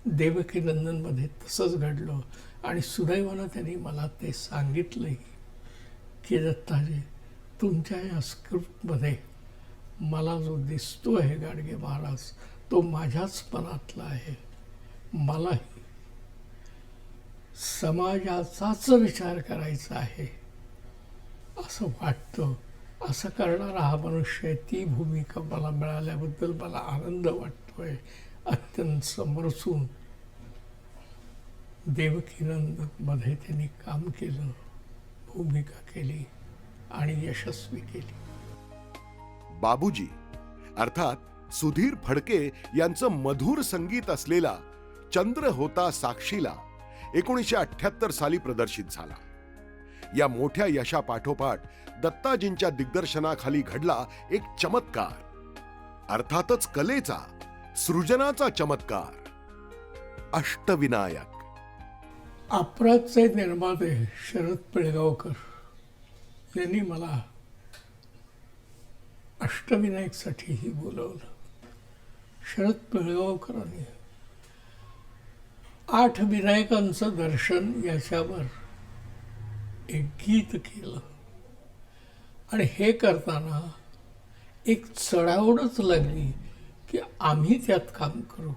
देवकीनंदनमध्ये तसंच घडलं आणि सुदैवानं त्यांनी मला ते सांगितलंही की दत्ताजी, तुमच्या या स्क्रिप्टमध्ये मला जो दिसतो आहे गाडगे महाराज तो माझ्याच मनातला आहे. मलाही समाजाचाच विचार करायचा आहे असं वाटतं. असं करणारा हा मनुष्य आहे. ती भूमिका मला मिळाल्याबद्दल मला आनंद वाटतोय. अत्यंत समरसून देवकीनंदनमध्ये त्यांनी काम केलं, भूमिका केली आणि यशस्वी केली. बाबूजी अर्थात सुधीर फडके यांचं मधुर संगीत असलेला चंद्र होता साक्षीला 1978 साली प्रदर्शित झाला. या मोठ्या यशापाठोपाठ दत्ताजींच्या दिग्दर्शनाखाली घडला एक चमत्कार, अर्थातच कलेचा, सृजनाचा चमत्कार, अष्टविनायक. अपराधचे निर्माते शरद पिळगावकर यांनी मला अष्टविनायकसाठीही बोलवलं. शरद पिळगावकरांनी 8 विनायकांचं दर्शन याच्यावर एक गीत केलं आणि हे करताना एक चढावडच लागली की आम्ही त्यात काम करू.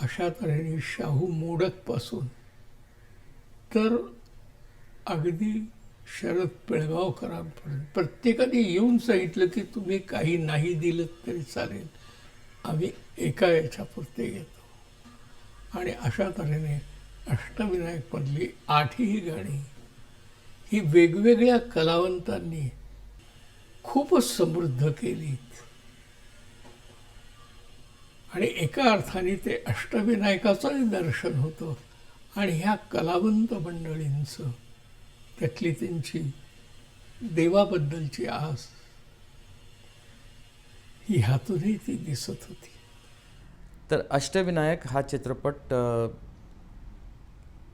अशा तऱ्हेने शाहू मोडकपासून तर अगदी शरद पिळगावकरांपर्यंत प्रत्येकाने येऊन सांगितलं की तुम्ही काही नाही दिलं तरी चालेल, आम्ही एका याच्यापुरते येतो. आणि अशा तऱ्हेने अष्टविनायकमधली 8ही गाणी ही वेगवेगळ्या कलावंतांनी खूपच समृद्ध केलीत आणि एका अर्थाने ते अष्टविनायकाचंही दर्शन होतं आणि ह्या कलावंत मंडळींचं त्यातली त्यांची देवाबद्दलची आस ही ह्यातूनही ती दिसत होती. तर अष्टविनायक हा चित्रपट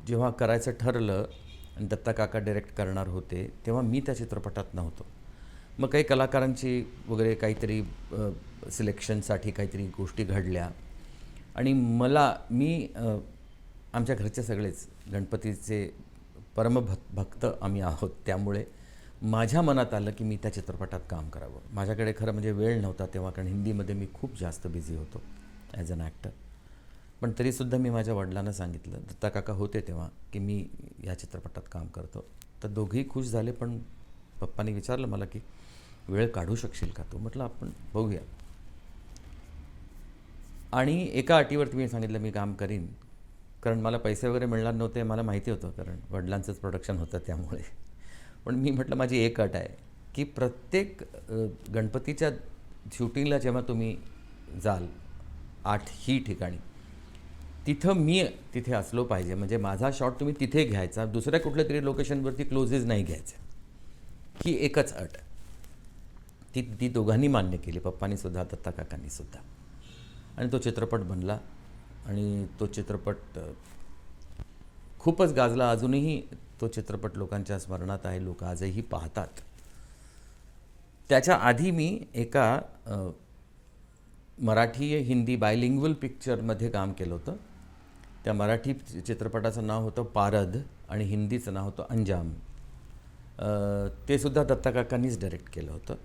जेव्हा करायचं ठरलं आणि दत्ता काका डायरेक्ट करणार होते तेव्हा मी त्या चित्रपटात नव्हतो. मग काही कलाकारांची वगैरे काहीतरी सिलेक्शनसाठी काहीतरी गोष्टी घडल्या आणि मी आमच्या घरचे सगळेच गणपतीचे परमभक्त आम्ही आहोत, त्यामुळे माझ्या मनात आलं की मी त्या चित्रपटात काम करावं. माझ्याकडे खरं म्हणजे वेळ नव्हता तेव्हा, कारण हिंदीमध्ये मी खूप जास्त बिझी होतो ॲज अन ॲक्टर. पण तरीसुद्धा मी माझ्या वडिलांना सांगितलं, दत्ता काका होते तेव्हा, की मी या चित्रपटात काम करतो. तर दोघेही खुश झाले. पण पप्पांनी विचारलं मला की वेळ काढू शकशील का? तो म्हटलं आपण बघूया. आणि एका अटीवरती मी सांगितलं मी काम करीन कारण मला पैसे वगैरे मिळणार नव्हते मला माहिती होतं, कारण वडिलांचंच प्रोडक्शन होतं त्यामुळे. पण मी म्हटलं माझी एक अट आहे की प्रत्येक गणपतीच्या शूटिंगला जेव्हा तुम्ही जाल 8ही ठिकाणी, तिथं मी तिथे असलो पाहिजे. म्हणजे माझा शॉट तुम्ही तिथे घ्यायचा, दुसऱ्या कुठल्या तरी लोकेशनवरती क्लोजेस नाही घ्यायचे. ही एकच अट. ती दोघांनी मान्य केली, पप्पांनी सुद्धा, दत्ता काकांनी सुद्धा. आणि तो चित्रपट बनला आणि तो चित्रपट खूपच गाजला. अजूनही तो चित्रपट लोकांच्या स्मरणात आहे, लोक आजही पाहतात. त्याच्या आधी मी एका मराठी हिंदी बायलिंग्वल पिक्चरमध्ये काम केलं होतं. त्या मराठी चित्रपटाचं नाव होतं पारद आणि हिंदीचं नाव होतं अंजाम. ते सुद्धा दत्ता काकांनीच डायरेक्ट केलं होतं.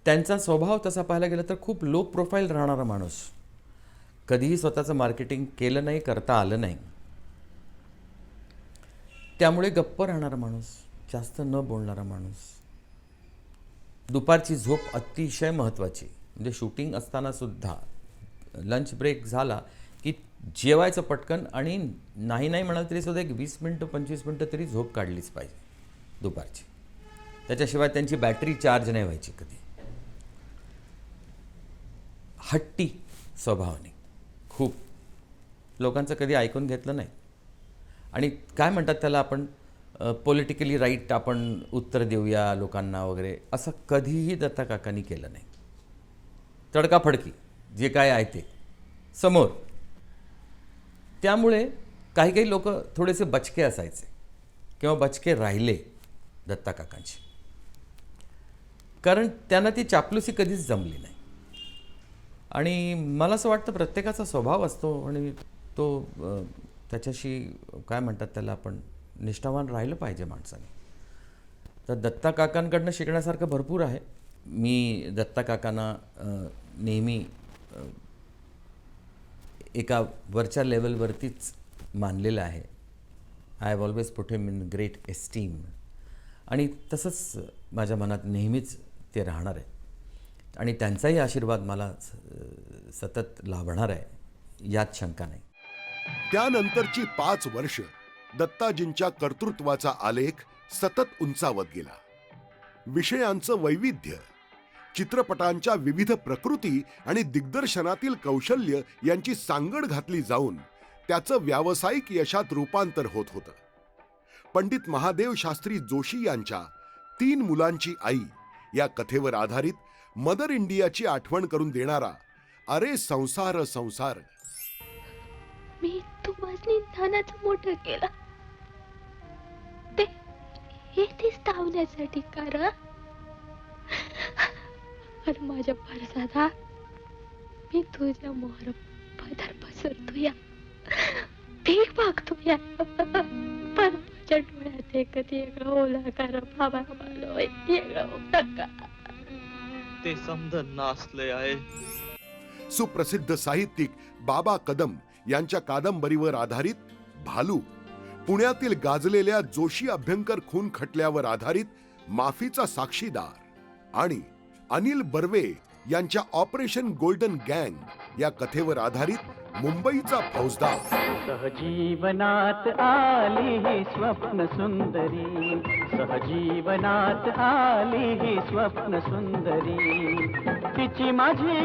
त्यांचा स्वभाव तसा पाहायला गेलं तर खूप लो प्रोफाईल राहणारा माणूस, कधीही स्वतःचं मार्केटिंग केलं नाही, करता आलं नाही. त्यामुळे गप्प राहणारा माणूस, जास्त न बोलणारा माणूस. दुपारची झोप अतिशय महत्त्वाची. म्हणजे शूटिंग असताना सुद्धा लंच ब्रेक झाला की जेवायचं पटकन, आणि नाही म्हणाल तरी सुद्धा एक 20 मिनटं 25 मिनटं तरी झोप काढलीच पाहिजे दुपारची. त्याच्याशिवाय त्यांची बॅटरी चार्ज नाही व्हायची कधी. हट्टी स्वभावाने, खूप लोकांचं कधी ऐकून घेतलं नाही. आणि काय म्हणतात त्याला आपण, पॉलिटिकली राईट आपण उत्तर देऊया लोकांना वगैरे, असं कधीही दत्ता काकांनी केलं नाही. तडकाफडकी जे काय आहे ते समोर. त्यामुळे काही लोक थोडेसे बचके असायचे किंवा बचके राहिले दत्ता काकांची, कारण त्यांना ती चापलुसी कधीच जमली नाही. आणि मला असं वाटतं प्रत्येकाचा स्वभाव असतो आणि तो त्याच्याशी काय म्हणतात त्याला आपण निष्ठावान राहिलं पाहिजे माणसाने. तर दत्ता काकांकडनं शिकण्यासारखं भरपूर आहे. मी दत्ता काकांना नेहमी एका वरच्या लेवलवरतीच मानलेलं आहे. I have always put him in great esteem. आणि तसंच माझ्या मनात नेहमीच ते राहणार आहे. आणि त्यांचाही आशीर्वाद मला सतत लाभणार आहे, यात शंका नाही. त्यानंतरची 5 वर्ष दत्ताजींच्या कर्तृत्वाचा आलेख सतत उंचावत गेला. विषयांचं वैविध्य, चित्रपटांच्या विविध प्रकृती आणि दिग्दर्शनातील कौशल्य यांची सांगड घातली जाऊन त्याचं व्यावसायिक यशात रूपांतर होत होतं. पंडित महादेव शास्त्री जोशी यांच्या 3 मुलांची आई या कथेवर आधारित मदर इंडियाची आठवण करून देणारा अरे संसार संसार. मी तुम्हाला लहानाचं मोठं केलं ते हेच धावण्यासाठी करा. आणि माझ्या परसादा मी तुझ्या मोहर पदर पसरतोया, भीक मागतोया. पण माझ्या डोळ्यात एकच वेगळं ओला करा बाबा, मला वेगळं नका. ते समजून नाचले आहे. सुप्रसिद्ध साहित्यिक बाबा कदम यांच्या कादंबरीवर आधारित भालू, पुण्यातील गाजलेल्या जोशी अभ्यंकर खून खटल्यावर आधारित माफीचा साक्षीदार आणि अनिल बर्वे यांच्या ऑपरेशन गोल्डन गँग या कथेवर आधारित मुंबईचा फौजदार. सहजीवनात आली ही स्वप्न सुंदरी, सहजीवनात आली ही स्वप्न सुंदरी. तिची माझी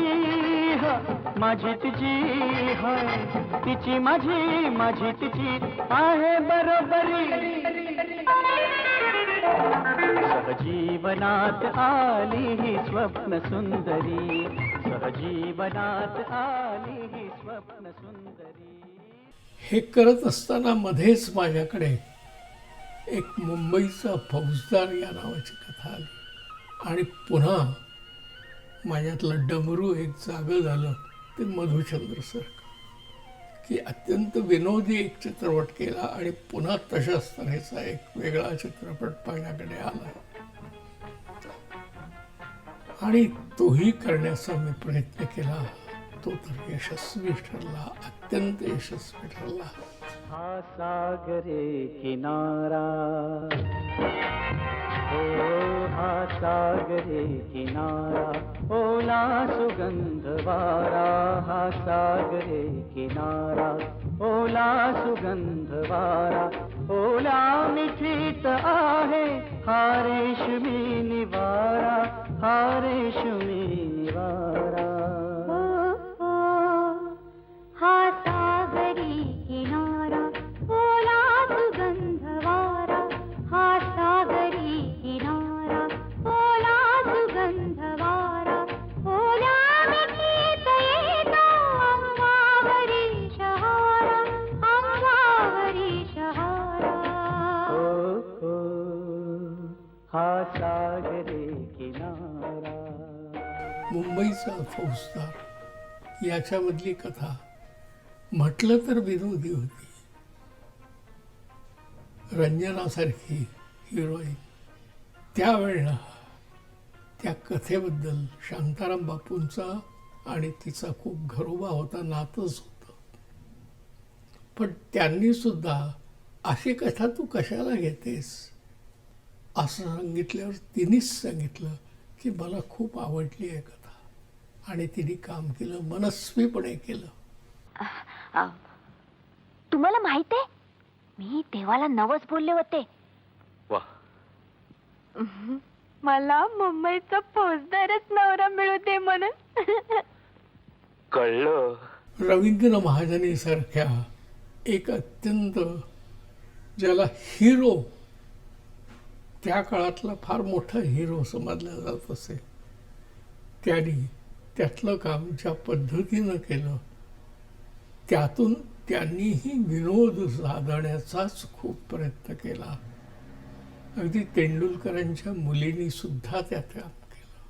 माझी तिची होय, तिची माझी तिची आहे बरोबरी. सहजीवनात आली ही स्वप्न सुंदरी, सहजीवनात आली ही स्वप्न सुंदरी. हे करत असताना मध्येच माझ्याकडे एक मुंबईचा फौजदार या नावाची कथा आली. आणि पुन्हा माझ्यातलं डमरू एक जागं झालं. ते मधुचंद्र सर, की अत्यंत विनोदी एक चित्रपट केला आणि पुन्हा तशाच तऱ्हेचा एक वेगळा चित्रपट माझ्याकडे आला. आणि तोही करण्याचा मी प्रयत्न केला. तो तर यशस्वी ठरला, अत्यंत यशस्वी ठरला. हा सागरे किनारा, हो हा सागरे किनारा ओला सुगंध वारा हा सागरे किनारा ओला सुगंध वारा ओला मिठीत आहे हा रेशमी निवारा हा रेशमी निवारा हा सागरी किनारा ओला सुगंध वारा हा सागरी किनारा ओला सुगंध वारा ओला मिठीत येतो अंगावरी शहारा अंगावरी शहारा हा सागरे किनारा. मुंबईचा फौजदार याच्यामधली कथा म्हटलं तर विनोदी होती. रंजनासारखी हिरोईन त्यावेळेला त्या कथेबद्दल शांताराम बापूंचा आणि तिचा खूप घरोबा होता, नातच होतं. पण त्यांनी सुद्धा अशी कथा तू कशाला घेतेस असं सांगितल्यावर तिनेच सांगितलं की मला खूप आवडली आहे कथा आणि तिने काम केलं, मनस्वीपणे केलं. तुम्हाला माहित आहे मी देवाला नवस बोलले होते. वा, मला मुंबईचा फौजदारच नवरा मिळू दे म्हणून. कळलं. रवींद्र महाजनीसारख्या एक अत्यंत ज्याला हिरो त्या काळातला फार मोठा हिरो समजला जात असे, त्यांनी त्यातलं काम ज्या पद्धतीनं केलं त्यातून त्यांनीही विनोद साधण्याचाच खूप प्रयत्न केला. अगदी तेंडुलकरांच्या मुलींनी सुद्धा त्यात काम केलं,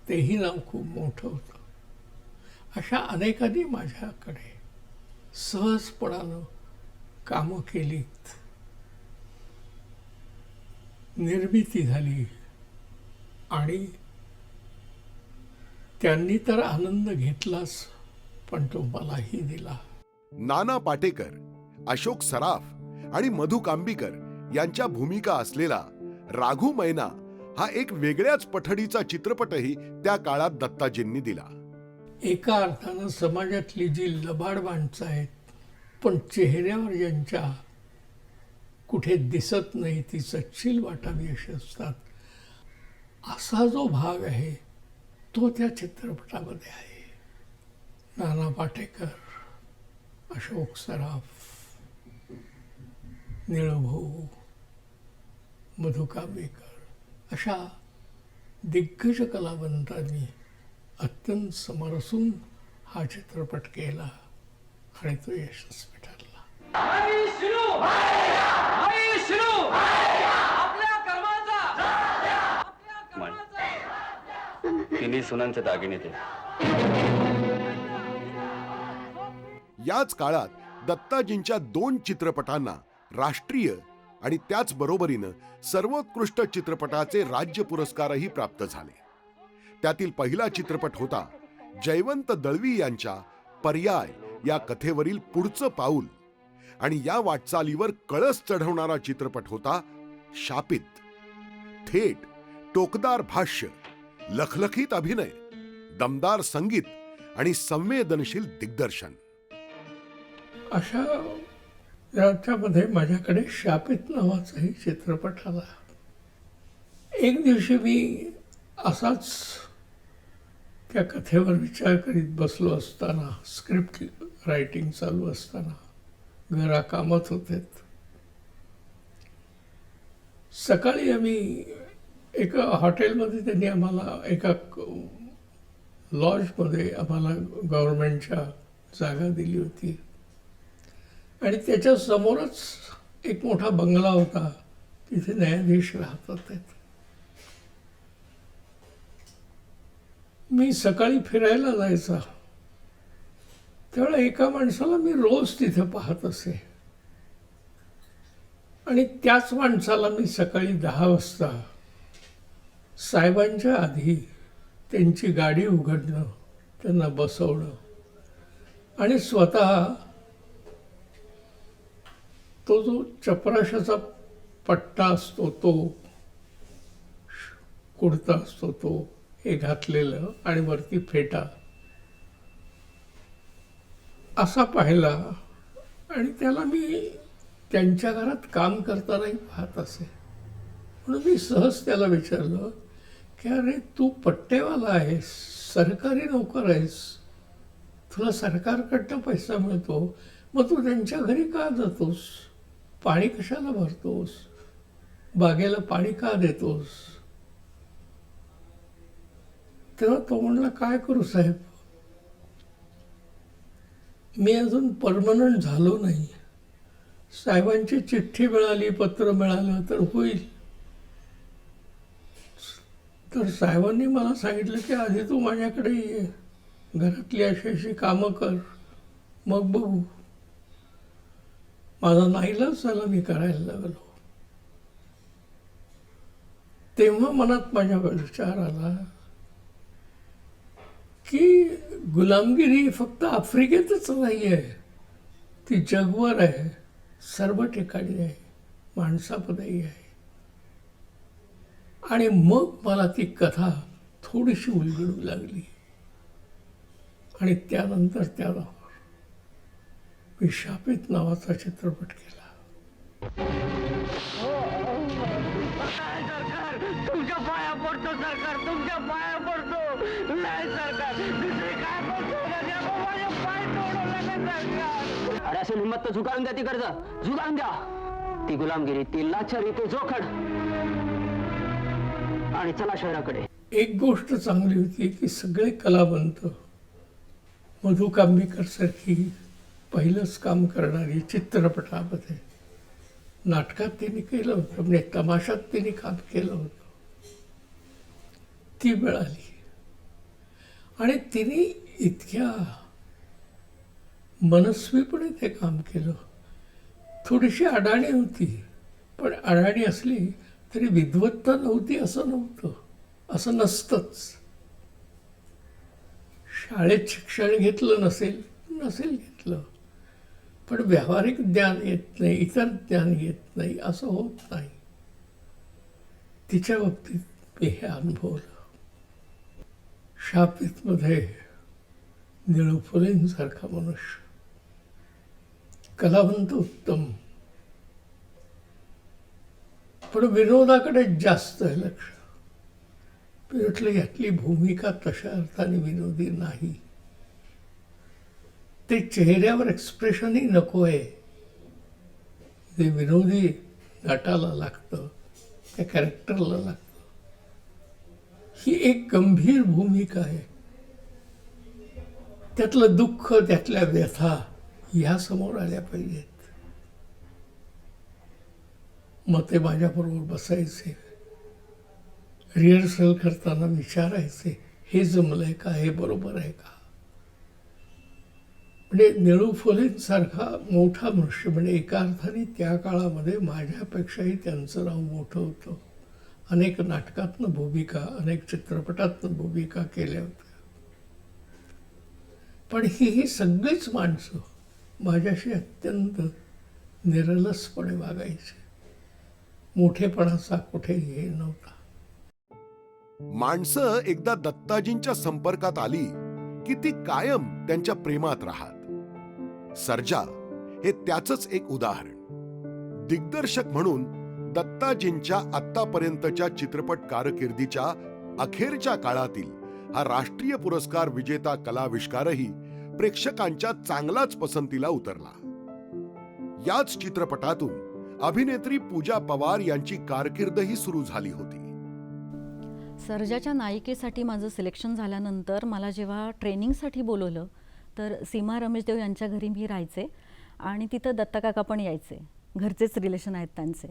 तेही नाव खूप मोठं होतं. अशा अनेकांनी माझ्याकडे सहजपणानं कामं केलीत, निर्मिती झाली आणि त्यांनी तर आनंद घेतलाच, पण तो मलाही दिला. नाना पाटेकर, अशोक सराफ आणि मधु कांबीकर यांच्या भूमिका असलेला राघू मैना हा एक वेगळ्याच पठडीचा चित्रपटही त्या काळात दत्ताजींनी दिला. एका अर्थानं समाजातली जी लबाड माणसं आहेत पण चेहऱ्यावर ज्यांच्या कुठे दिसत नाही ती सच्चिल वाटावी अशी असतात, असा जो भाग आहे तो त्या चित्रपटामध्ये आहे. नाना पाटेकर, अशोक सराफ, निळभाऊ, मधु कांबीकर अशा दिग्गज कलावंतांनी अत्यंत समरसून हा चित्रपट केला आणि तो यशस्वी ठरला. तिन्ही सुनांचे दागिने ते. याच काळात दत्ताजींच्या 2 चित्रपटांना राष्ट्रीय आणि त्याच बरोबरीनं सर्वोत्कृष्ट चित्रपटाचे राज्य पुरस्कारही प्राप्त झाले. त्यातील पहिला चित्रपट होता जयवंत दळवी यांच्या पर्याय या कथेवरील पुढचं पाऊल आणि या वाटचालीवर कळस चढवणारा चित्रपट होता शापित. थेट टोकदार भाष्य, लखलखीत अभिनय, दमदार संगीत आणि संवेदनशील दिग्दर्शन अशा याच्यामध्ये माझ्याकडे शापित नावाचाही चित्रपट आला. एक दिवशी मी असाच त्या कथेवर विचार करीत बसलो असताना, स्क्रिप्ट रायटिंग चालू असताना, घरा कामात होते. सकाळी आम्ही एका हॉटेलमध्ये त्यांनी आम्हाला एका लॉजमध्ये आम्हाला गव्हर्नमेंटच्या जागा दिली होती आणि त्याच्या समोरच एक मोठा बंगला होता, तिथे न्यायाधीश राहत होते. मी सकाळी फिरायला जायचा त्यावेळेला एका माणसाला मी रोज तिथे पाहत असे आणि त्याच माणसाला मी सकाळी 10 वाजता साहेबांच्या आधी त्यांची गाडी उघडणं, त्यांना बसवणं आणि स्वतः तो जो चपराशाचा पट्टा असतो तो कुर्ता असतो तो हे घातलेलं आणि वरती फेटा असा पाहिला आणि त्याला मी त्यांच्या घरात काम करतानाही पाहत असे. म्हणून मी सहज त्याला विचारलं की अरे तू पट्टेवाला आहेस, सरकारी नोकर आहेस, तुला सरकारकडनं पैसा मिळतो, मग तू त्यांच्या घरी का जातोस, पाणी कशाला भरतोस, बागेला पाणी का देतोस. तेव्हा तो म्हणला काय करू साहेब, मी अजून परमनंट झालो नाही, साहेबांची चिठ्ठी मिळाली, पत्र मिळालं तर होईल. तर साहेबांनी मला सांगितलं की आधी तू माझ्याकडे ये, घरातली अशी अशी कामं कर, मग बघू. माझा नाईलाज झाला, मी करायला लागलो. तेव्हा मनात माझ्या विचार आला की गुलामगिरी फक्त आफ्रिकेतच नाही आहे, ती जगभर आहे, सर्व ठिकाणी आहे, माणसापदही आहे. आणि मग मला ती कथा थोडीशी उलगडू लागली आणि त्यानंतर त्याला मी शापित नावाचा चित्रपट केला. सरकार तुमच्या पाया पडतो, सरकार तुमच्या पाया पडतो. नाही सरकार, दुसरी काय करतो माझे पाय तोडू नका सरकार. अरे असेल हिंमत तर झुकारून द्या ती कर्ज, झुकारून द्या ती गुलामगिरी, ती लाचारी, ते जोखड, आणि चला शहराकडे. एक गोष्ट चांगली होती की सगळे कलावंत, मधु कांबीकर सारखी पहिलंच काम करणारी चित्रपटामध्ये, नाटकात तिने केलं होतं, म्हणजे तमाशात तिने काम केलं होतं, ती मिळाली. आणि तिने इतक्या मनस्वीपणे ते काम केलं. थोडीशी अडाणी होती, पण अडाणी असली तरी विद्वत्ता नव्हती असं नव्हतं, असं नसतंच. शाळेत शिक्षण घेतलं नसेल घेतलं, पण व्यावहारिक ज्ञान येत नाही, इतर ज्ञान येत नाही असं होत नाही. तिच्या बाबतीत मी हे अनुभवलं. शापितमध्ये निळू फुलेंसारखा मनुष्य, कलावंत उत्तम, पण विनोदाकडे जास्त आहे लक्ष. मी म्हटलं यातली भूमिका तशा अर्थाने विनोदी नाही, ते चेहऱ्यावर एक्सप्रेशनही नको आहे, जे विनोदी नटाला लागतं, त्या कॅरेक्टरला लागतं. ही एक गंभीर भूमिका आहे, त्यातलं दुःख, त्यातल्या व्यथा ह्या समोर आल्या पाहिजेत. मग ते माझ्याबरोबर बसायचे, रिहर्सल करताना विचारायचे हे जमलंय का, हे बरोबर आहे का. म्हणजे निळू फुलेंसारखा मोठा मनुष्य, म्हणजे एका अर्थाने त्या काळामध्ये माझ्यापेक्षाही त्यांचं नाव मोठं होतं. अनेक नाटकातनं भूमिका, अनेक चित्रपटातनं भूमिका केल्या होत्या. पण ही सगळीच माणसं माझ्याशी अत्यंत निरलसपणे वागायची. मोठेपणाचा कुठे हे नव्हता. माणसं एकदा दत्ताजींच्या संपर्कात आली की ती कायम त्यांच्या प्रेमात राहत. सर्जा हे त्याचंच एक उदाहरण. दिग्दर्शक म्हणून दत्ताजींच्या आत्तापर्यंतच्या चित्रपट कारकिर्दीच्या अखेरच्या काळातील हा राष्ट्रीय पुरस्कार विजेता कलाविष्कारही प्रेक्षकांच्या चांगलाच पसंतीला उतरला. याच चित्रपटातून अभिनेत्री पूजा पवार यांची कारकीर्दही सुरू झाली होती. सर्जाच्या नायिकेसाठी माझं सिलेक्शन झाल्यानंतर मला जेव्हा ट्रेनिंगसाठी बोलवलं तर सीमा रमेशदेव यांच्या घरी मी राहायचे आणि तिथं दत्ताकाका पण यायचे, घरचेच रिलेशन आहेत त्यांचे.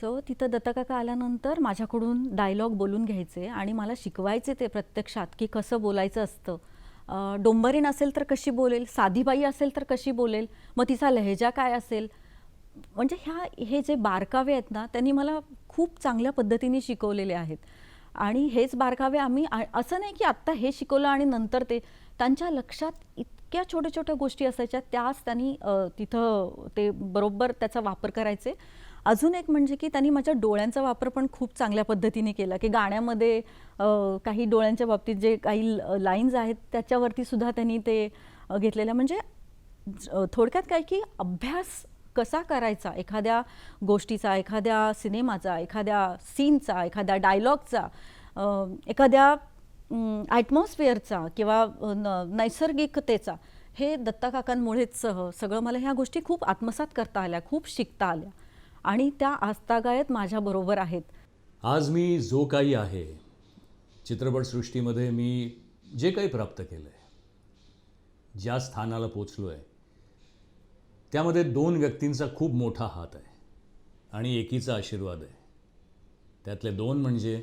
सो तिथं दत्ताकाका आल्यानंतर माझ्याकडून डायलॉग बोलून घ्यायचे आणि मला शिकवायचे ते प्रत्यक्षात की कसं बोलायचं असतं. डोंबरीण असेल तर कशी बोलेल, साधीबाई असेल तर कशी बोलेल, मग तिचा लहेजा काय असेल. म्हणजे हे जे बारकावे आहेत ना, त्यांनी मला खूप चांगल्या पद्धतीने शिकवलेले आहेत. आणि हेच बारकावे आम्ही, असं नाही की आत्ता हे शिकवलं आणि नंतर ते, त्यांच्या लक्षात इतक्या छोट्या छोट्या गोष्टी असायच्या, त्याच त्यांनी तिथं ते बरोबर त्याचा वापर करायचे अजून एक म्हणजे की त्यांनी माझ्या डोळ्यांचा वापर पण खूप चांगल्या पद्धतीने केला, की गाण्यामध्ये काही डोळ्यांच्या बाबतीत जे काही लाईन्स आहेत त्याच्यावरती सुद्धा त्यांनी ते घेतलेलं. म्हणजे थोडक्यात काय की अभ्यास कसा करायचा एखाद्या गोष्टीचा, एखाद्या सिनेमाचा, एखाद्या सीनचा, एखाद्या डायलॉगचा, एखाद्या ॲटमॉस्फिअरचा किंवा नैसर्गिकतेचा, हे दत्ता काकांमुळेच सगळं मला ह्या गोष्टी खूप आत्मसात करता आल्या, खूप शिकता आल्या आणि त्या आजतागायत माझ्याबरोबर आहेत. आज मी जो काही आहे चित्रपटसृष्टीमध्ये, मी जे काही प्राप्त केलं आहे, ज्या स्थानाला पोचलो आहे, त्यामध्ये 2 व्यक्तींचा खूप मोठा हात आहे आणि एकीचा आशीर्वाद आहे. त्यातले 2 म्हणजे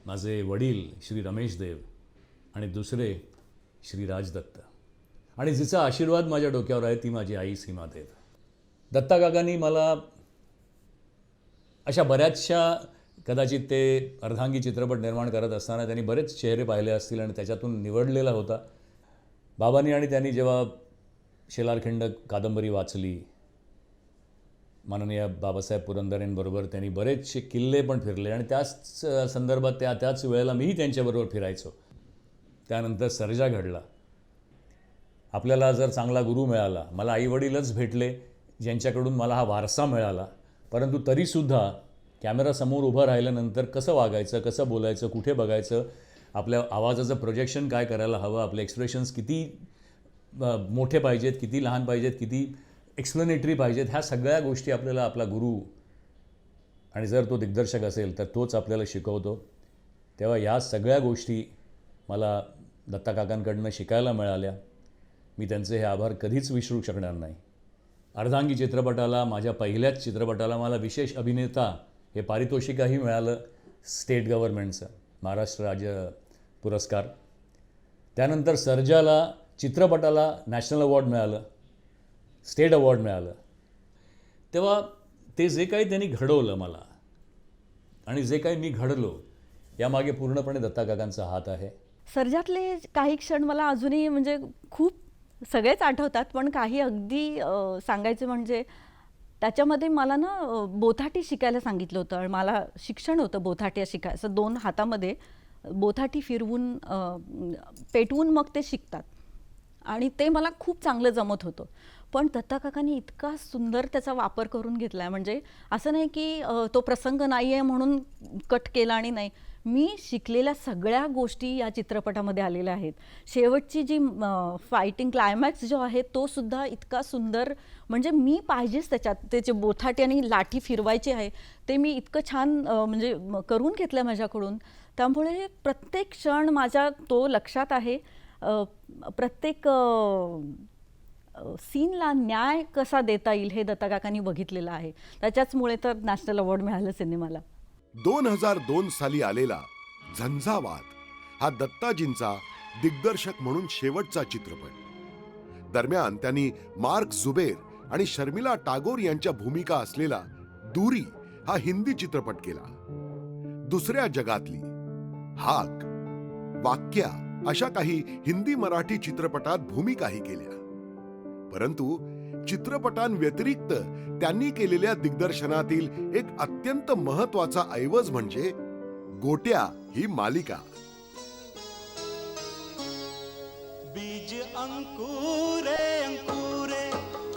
माझे वडील श्री रमेश देव आणि दुसरे श्री राज दत्त. आणि जिचा आशीर्वाद माझ्या डोक्यावर आहे ती माझी आई सीमा देव. दत्ता काकांनी मला अशा बऱ्याचशा, कदाचित ते अर्धांगी चित्रपट निर्माण करत असताना त्यांनी बरेच चेहरे पाहिले असतील आणि त्याच्यातून निवडलेला होता. बाबांनी आणि त्यांनी जेव्हा शेलारखिंड कादंबरी वाचली, माननीय बाबासाहेब पुरंदरेंबरोबर त्यांनी बरेचसे किल्ले पण फिरले आणि त्याच संदर्भात त्याच वेळेला मीही त्यांच्याबरोबर फिरायचो. त्यानंतर सर्जा घडला. आपल्याला जर चांगला गुरु मिळाला, मला आईवडीलच भेटले ज्यांच्याकडून मला हा वारसा मिळाला, परंतु तरीसुद्धा कॅमेरासमोर उभं राहिल्यानंतर कसं वागायचं, कसं बोलायचं, कुठे बघायचं, आपल्या आवाजाचं प्रोजेक्शन काय करायला हवं, आपले एक्सप्रेशन्स किती मोठे पाहिजेत, किती लहान पाहिजेत, किती एक्सप्लेनेटरी पाहिजेत, ह्या सगळ्या गोष्टी आपल्याला आपला गुरु, आणि जर तो दिग्दर्शक असेल तर तोच आपल्याला शिकवतो. तेव्हा या सगळ्या गोष्टी मला दत्ता काकांकडनं शिकायला मिळाल्या. मी त्यांचे हे आभार कधीच विसरू शकणार नाही. अर्धांगी चित्रपटाला, माझ्या पहिल्याच चित्रपटाला मला विशेष अभिनेता हे पारितोषिकही मिळालं स्टेट गव्हर्नमेंटचं, महाराष्ट्र राज्य पुरस्कार. त्यानंतर सर्जाला, चित्रपटाला नॅशनल अवॉर्ड मिळालं, स्टेट अवॉर्ड मिळालं. तेव्हा ते जे काही त्यांनी घडवलं मला आणि जे काही मी घडलो, यामागे पूर्णपणे दत्ता काकांचा हात आहे. सर्जातले काही क्षण मला अजूनही म्हणजे खूप सगळेच आठवतात, पण काही अगदी सांगायचं म्हणजे त्याच्यामध्ये मला ना बोथाटी शिकायला सांगितलं होतं आणि मला शिक्षण होतं बोथाटी शिकायचं. 2 हातामध्ये बोथाटी फिरवून पेटवून मग ते शिकतात आणि ते मला खूप चांगलं जमत होतं. पण दत्ता काकांनी इतका सुंदर त्याचा वापर करून घेतला आहे, म्हणजे असं नाही की तो प्रसंग नाही आहे म्हणून कट केला आणि नाही, मी शिकलेल्या सगळ्या गोष्टी या चित्रपटामध्ये आलेल्या आहेत. शेवटची जी फायटिंग क्लायमॅक्स जो आहे तो सुद्धा इतका सुंदर, म्हणजे मी पाहिजेच त्याच्यात, त्याचे बोथाटी आणि लाठी फिरवायची आहे ते मी इतकं छान म्हणजे करून घेतलं माझ्याकडून. त्यामुळे प्रत्येक क्षण माझ्या तो लक्षात आहे. प्रत्येक सीनला न्याय कसा देता येईल हे दत्ता काकांनी बघितलेलं आहे. त्याच्याचमुळे तर नॅशनल अवॉर्ड मिळालं सिनेमाला. 2002 साली आलेला झंझावात हा दत्ताजींचा दिग्दर्शक म्हणून शेवटचा चित्रपट. दरम्यान त्यांनी मार्क झुबेर आणि शर्मिला टागोर यांच्या भूमिका असलेला दूरी हा हिंदी चित्रपट केला. दुसऱ्या जगातली, हाक, वाक्या अशा काही हिंदी मराठी चित्रपटात भूमिकाही केल्या. परंतु चित्रपटांव्यतिरिक्त त्यांनी केलेल्या दिग्दर्शनातील एक अत्यंत महत्वाचा ऐवज म्हणजे गोट्या ही मालिका. बीज अंकुरे अंकुरे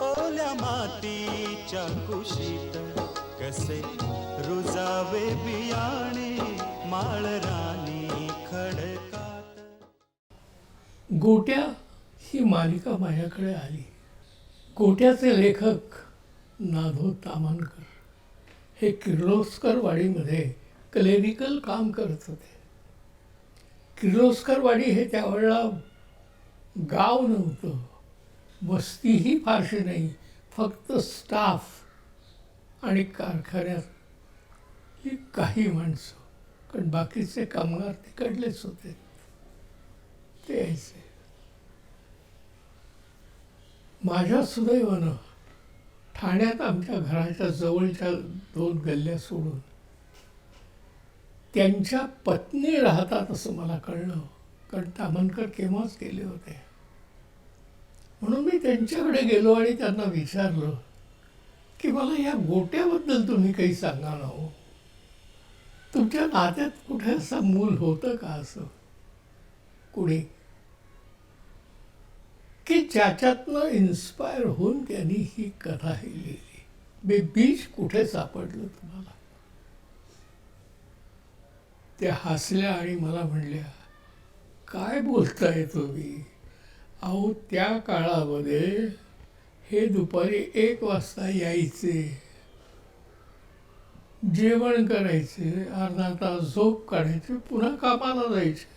ओल्या मातीच्या कुशीत, कसे रुजावे बियाणे माळरानी खडकात. गोट्या ही मालिका माझ्याकडे आली. गोट्याचे लेखक नाधो तामानकर हे किर्लोस्करवाडीमध्ये क्लेरिकल काम करत होते. किर्लोस्करवाडी हे त्यावेळेला गाव नव्हतं, वस्तीही फारशी नाही, फक्त स्टाफ आणि कारखान्यात काही माणसं, कारण बाकीचे कामगार तिकडलेच होते. ते यायचे. माझ्या सुदैवानं ठाण्यात आमच्या घराच्या जवळच्या 2 गल्ल्या सोडून त्यांच्या पत्नी राहतात असं मला कळलं, कारण तामनकर केव्हाच गेले होते. म्हणून मी त्यांच्याकडे गेलो आणि त्यांना विचारलं की मला या गोट्याबद्दल तुम्ही काही सांगा ना हो. तुमच्या नात्यात कुठे असं मूल होतं का असं कुणी की ज्याच्यातनं इन्स्पायर होऊन त्यांनी ही कथा ही लिहिली. बे बीज कुठे सापडलं तुम्हाला? त्या हसल्या आणि मला म्हणल्या, काय बोलताय तुम्ही? अहो त्या काळामध्ये हे दुपारी 1 वाजता यायचे, जेवण करायचे, अर्धा तास झोप काढायचे, पुन्हा कामाला जायचे.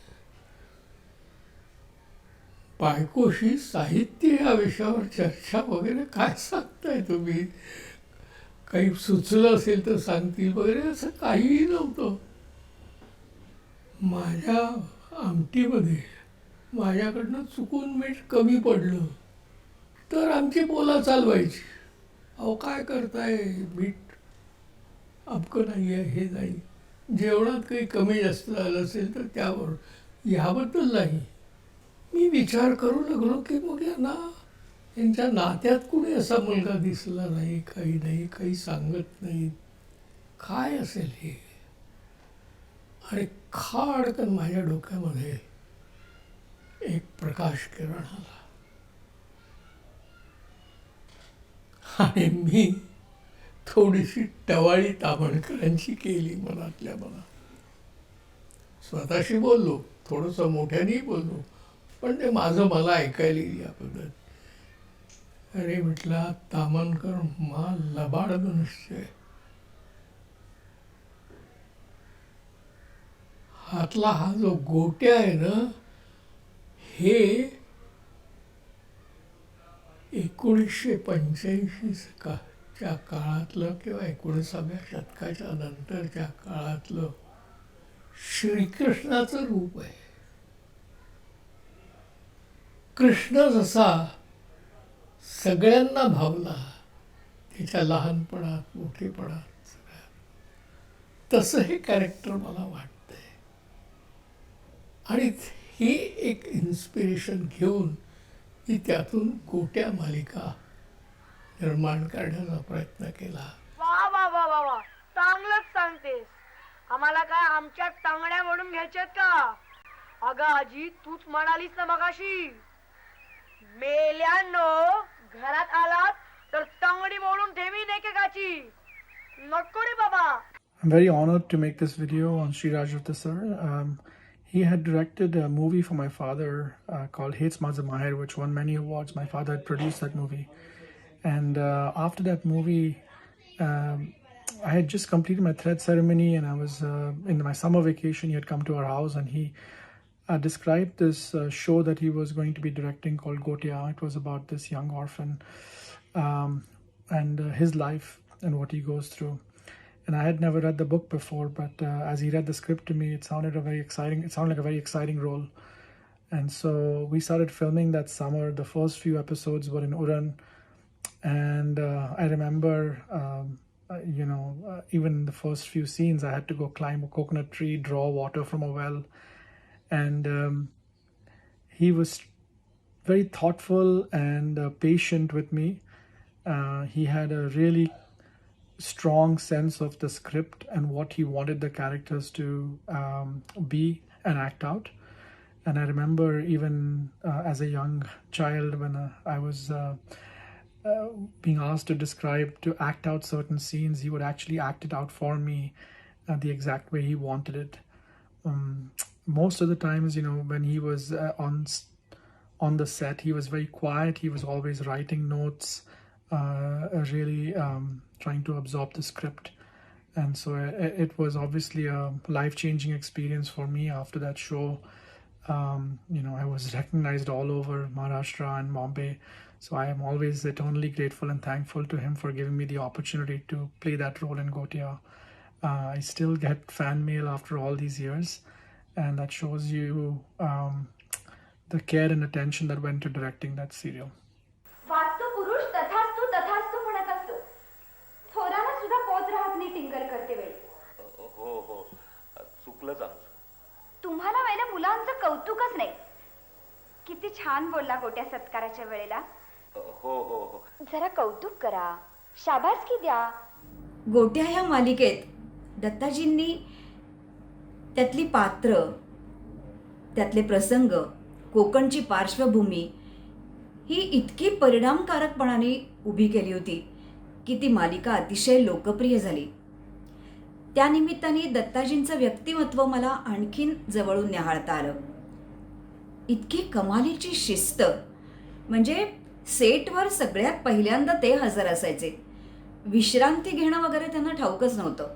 बायकोशी साहित्य या विषयावर चर्चा वगैरे काय सांगताय तुम्ही? काही सुचलं असेल तर सांगतील वगैरे असं काहीही नव्हतं. माझ्या आमटीमध्ये माझ्याकडनं चुकून मीठ कमी पडलं तर आमची बोला चालवायची. अहो काय करताय, मीठ अबकं नाही आहे, हे नाही. जेवणात काही कमी जास्त झालं असेल तर त्यावर, ह्याबद्दल नाही. मी विचार करू लागलो की मग यांच्या नात्यात कुणी असा मुलगा दिसला नाही, काही नाही, काही सांगत नाही, काय असेल हे. आणि खाडकन माझ्या डोक्यामध्ये एक प्रकाश किरण आला आणि मी थोडीशी टवाळी तामणकरांची केली मनातल्या मनात. स्वतःशी बोललो, थोडंसं मोठ्यानेही बोललो, पण ते माझं मला ऐकायला येईल या पद्धत. अरे म्हटला, तामणकर मा लबाड मनुष्य, हातला हा जो गोट्या आहे ना, हे 1985 च्या काळातलं किंवा 19व्या शतकाच्या नंतरच्या काळातलं श्रीकृष्णाचं रूप आहे. कृष्ण जसा सगळ्यांना भावला त्याच्या लहानपणात मोठेपणात सगळ्यात, तसं हे कॅरेक्टर मला वाटतंय. आणि ही एक इन्स्पिरेशन घेऊन मी त्यातून गोट्या मालिका निर्माण करण्याचा प्रयत्न केला. वा वा वा वा वा, चांगलंच सांगतेस. आम्हाला काय आमच्या टांगड्या म्हणून घ्यायच्यात का? अगं आजी, तूच म्हणालीस ना मगाशी, मेल्यानो घरात आलात तर टांगडी मोडून ठेवीन एकेकाची. नको रे बाबा. I'm very honored to make this video on Sri Rajrata sir. He had directed a movie for my father called Hets Maza Mahir, which won many awards. My father had produced that movie. And after that movie, I had just completed my thread ceremony and I was in my summer vacation. He had come to our house and he described this show that he was going to be directing called Gotia. It was about this young orphan and his life and what he goes through. And I had never read the book before, but as he read the script to me, it sounded like a very exciting role. And so we started filming that summer. The first few episodes were in Uran. And I remember, even the first few scenes, I had to go climb a coconut tree, draw water from a well. And he was very thoughtful and patient with me. He had a really strong sense of the script and what he wanted the characters to be and act out. And I remember even as a young child when I was being asked to act out certain scenes, he would actually act it out for me the exact way he wanted it. Most of the times, when he was on the set, he was very quiet. He was always writing notes, really trying to absorb the script. And so it was obviously a life-changing experience for me after that show. I was recognized all over Maharashtra and Bombay. So I am always eternally grateful and thankful to him for giving me the opportunity to play that role in Gotia. I still get fan mail after all these years. And that shows you the care and attention that went to directing that serial. वास्तू पुरुष तथास्तु तथास्तु म्हणत असतो. थोराला सुद्धा पोच राहत नाही टिंगल करते वेळी. हो चुकलंच आमचं. तुम्हाला वेळेला मुलांचं कौतुकच नाही. किती छान बोलला गोट्या सत्काराच्या वेळेला. हो जरा कौतुक करा, शाबासकी द्या. गोट्या ह्या मालिकेत दत्ताजींनी त्यातली पात्र, त्यातले प्रसंग, कोकणची पार्श्वभूमी ही इतकी परिणामकारकपणाने उभी केली होती की ती मालिका अतिशय लोकप्रिय झाली. त्यानिमित्ताने दत्ताजींचं व्यक्तिमत्व मला आणखीन जवळून न्याहाळता आलं. इतकी कमालीची शिस्त, म्हणजे सेटवर सगळ्यात पहिल्यांदा ते हजर असायचे. विश्रांती घेणं वगैरे त्यांना ठाऊकच नव्हतं.